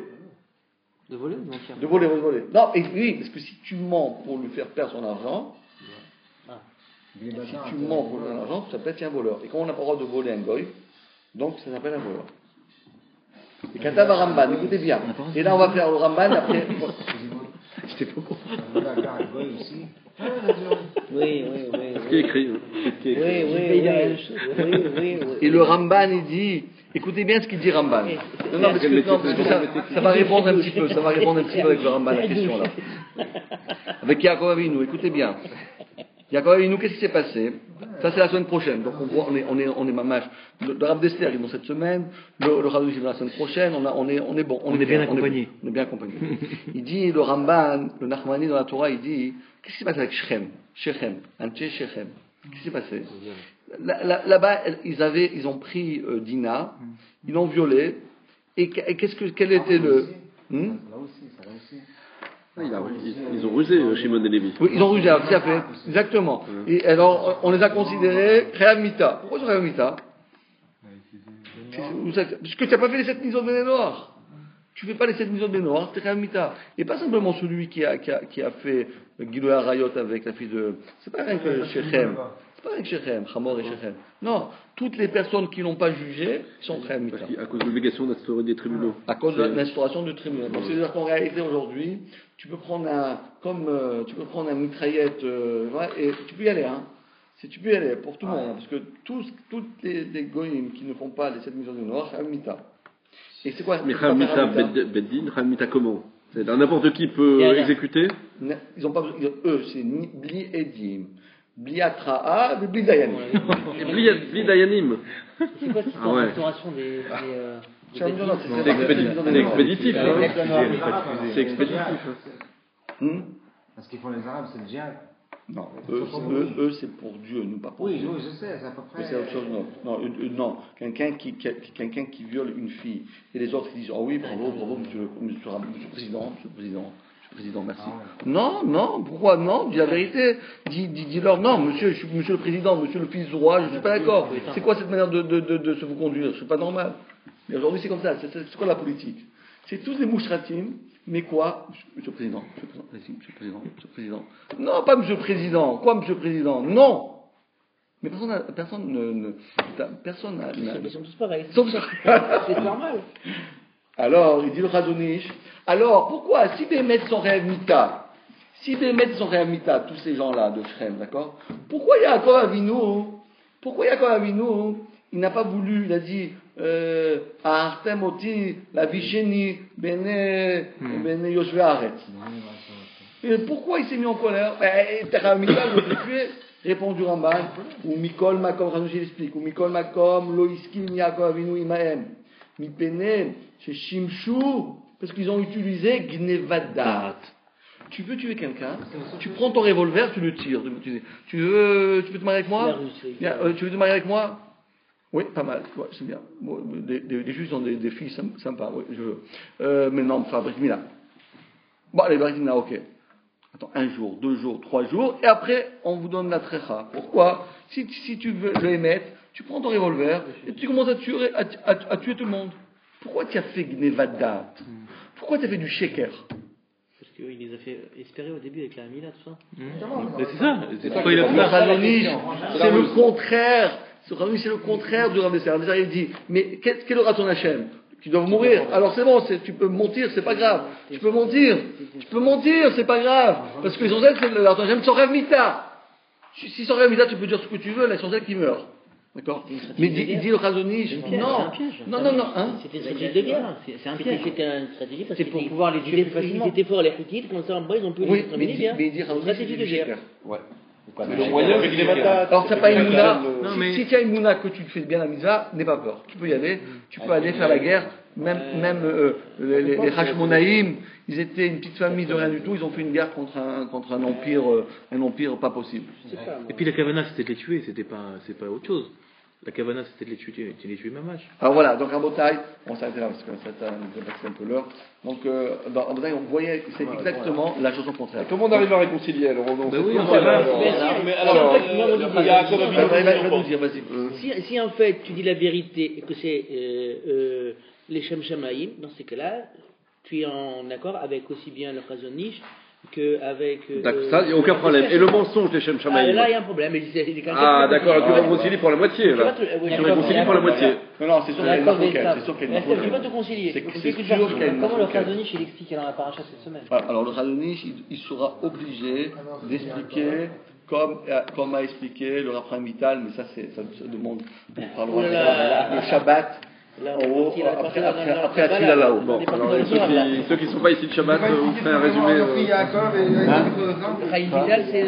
De voler ou de mentir? De voler. Non, et oui, parce que si tu mens pour lui faire perdre son argent, si tu mens pour lui faire l'argent, ça s'appelle un voleur. Et quand on n'a pas le droit de voler un goy, donc ça s'appelle un voleur. Et quand t'as un Ramban, écoutez bien. Et là, on va faire le Ramban après. J'étais pas au courant. Oui. Ce qui est écrit. Oui. Et le Ramban, il dit, écoutez bien ce qu'il dit Ramban. Non, parce que ça va répondre un petit peu, avec le Ramban, la question là. Avec Yaakov Avinu, écoutez bien. Yaakov Avinu, qu'est-ce qui s'est passé? Ça, c'est la semaine prochaine. Donc, on est mamache. Le Rav d'Esther, ils vont cette semaine. Le Rav d'Esther, la semaine prochaine. On est bon. On est bien accompagnés. Il dit, le Ramban, le Nachmani dans la Torah, il dit, qu'est-ce qui s'est passé avec Shechem? Shechem. Qu'est-ce qui s'est passé? Là-bas, ils ont pris Dina, ils l'ont violée. Et quel était le. Ils ont rusé Shimon et Lévi. Oui, ils ont rusé, tout à fait. Exactement. Et alors, on les a considérés Khayav Mita. Pourquoi ils sont Khayav Mita? Parce que tu n'as pas fait les 7 mitzvot de noirs. Tu ne fais pas les 7 mitzvot de noirs, c'est Khayav Mita. Et pas simplement celui qui a fait Gilouy Arayot avec la fille de. C'est pas rien que Shechem. C'est pas rien que Shechem, Hamor et Shechem. Non, toutes les personnes qui n'ont pas jugé sont Khayav Mita. À cause de l'obligation d'instaurer des tribunaux. À cause de l'instauration de tribunaux. Donc c'est-à-dire qu'en réalité aujourd'hui, tu peux prendre un mitraillette, et tu peux y aller, hein. Tu peux y aller pour tout le monde, parce que tous les goyim qui ne font pas les 7 millions de noirs, Khayav Mita. Et c'est quoi? Mais Khayav Mita Beddin, Khayav Mita comment? C'est-à-dire n'importe qui peut exécuter? Ils n'ont pas besoin, eux, c'est ni Bli Edim, Bli Atra'a, Bli Dayanim. Et Bli Dayanim. C'est quoi cette restauration des c'est expéditif. C'est expéditif. Parce qu'ils font les Arabes, c'est le djihad. Non, eux c'est pour Dieu, nous pas pour Dieu. Oui, je sais, c'est à peu près. C'est autre chose, non. Quelqu'un qui viole une fille, et les autres qui disent, oh oui, bravo, monsieur le président, merci. Non, pourquoi non? Dis la vérité. Dis-leur, non, monsieur le président, monsieur le fils du roi, je ne suis pas d'accord. C'est quoi cette manière de se vous conduire? C'est pas normal. Mais aujourd'hui, c'est comme ça. C'est quoi la politique? C'est tous des mouchratim, mais quoi? Monsieur le président. Non, pas monsieur le président. Quoi, monsieur le président? Non! Mais personne n'a. Ils sont tous pareils. C'est normal. Alors, il dit le Chazon Ish. Alors, pourquoi? Si Bémet sont réamita, tous ces gens-là de Shrem, d'accord? Pourquoi Yaakov Avinu, il n'a pas voulu, il a dit, Artem oti, la Visheni, Bene Yoshve Haaretz. Pourquoi il s'est mis en colère? Réamita, il veut tuer. Répond du Ramban, ou Mikol Makom, Chazon Ish explique, ou Mikol Makom, Lo Iskim Yaakov Avinu Imahem. Mipene, chez Shimshu, parce qu'ils ont utilisé Gnevadat. Tu veux tuer quelqu'un, tu prends ton revolver, tu le tires. Tu veux te marier avec moi? Tu veux te marier avec moi? Oui, pas mal, ouais, c'est bien. Bon, des juifs ont des filles sympas, oui, je veux. Mais non, enfin, Brit Mila. Bon, allez, Brit Mila, ok. Attends, 1 jour, 2 jours, 3 jours, et après, on vous donne la trécha. Pourquoi? Si tu veux le émettre, tu prends ton revolver et tu commences à tuer tout le monde. Pourquoi tu as fait Gnevadat? Pourquoi tu as fait du sheker? Parce qu'il les a fait espérer au début avec la Mila, tout ça. Mais c'est ça. C'est pourquoi il a fait ça. C'est le contraire. C'est le contraire du Rav d'Esther. Il dit, mais quel aura ton Hachem? Tu dois mourir. Alors c'est bon, tu peux mentir, c'est pas grave. Tu peux mentir, c'est pas grave. Parce que l'essentiel, c'est le Hachem sans Rav Mita. Si sans Rav Mita, tu peux dire ce que tu veux, l'essentiel qui meurt. D'accord? Mais il dit le Chazon Ish, non, hein? C'était une stratégie de guerre, c'est un piège. C'était une stratégie parce que pour pouvoir les tuer plus facilement. Ils étaient forts, les Houtites, comme ça en bas, ils ont pu les terminer bien. Mais il dit Chazon Ish, stratégie de guerre. Ouais. Alors, t'as pas une mouna. Si tu as une mouna que tu fais bien la mitzvah, n'aie pas peur. Tu peux y aller, tu peux aller faire la guerre. Même les Hashmonaïm, ils étaient une petite famille de rien du tout, ils ont fait une guerre contre un empire pas possible. Et puis la Kavana, c'était de les tuer, c'est pas autre chose. La Kavana, c'était de les tuer mamash. Alors voilà, donc en Botaï, on s'arrête là parce que c'est un peu l'heure. Donc en Botaï, on voyait que c'est exactement la chose au contraire. Comment on arrive à réconcilier alors Si en fait tu dis la vérité et que c'est les Shem Shamaïm, dans ces cas-là, tu es en accord avec aussi bien le Chazon Ish qu'avec. D'accord, ça, il n'y a aucun problème. Et le mensonge des Shem Shamaïm. Là, il y a un problème. D'accord, tu réconcilies pour la moitié. Là. Tu réconcilies pour la moitié. Non, c'est sûr qu'il y a une maroquette. C'est sûr qu'il y a une maroquette. Tu peux te concilier. Comment le Chazon Ish il explique dans la paracha cette semaine? Alors le Chazon Ish, il sera obligé d'expliquer comme a expliqué le Raphaël Vital, mais ça demande. On parlera le Shabbat. Après la fila là-haut. Bon, alors ceux qui ne sont pas ici de Shabbat, vous ferez un résumé. Raphaël Vital, c'est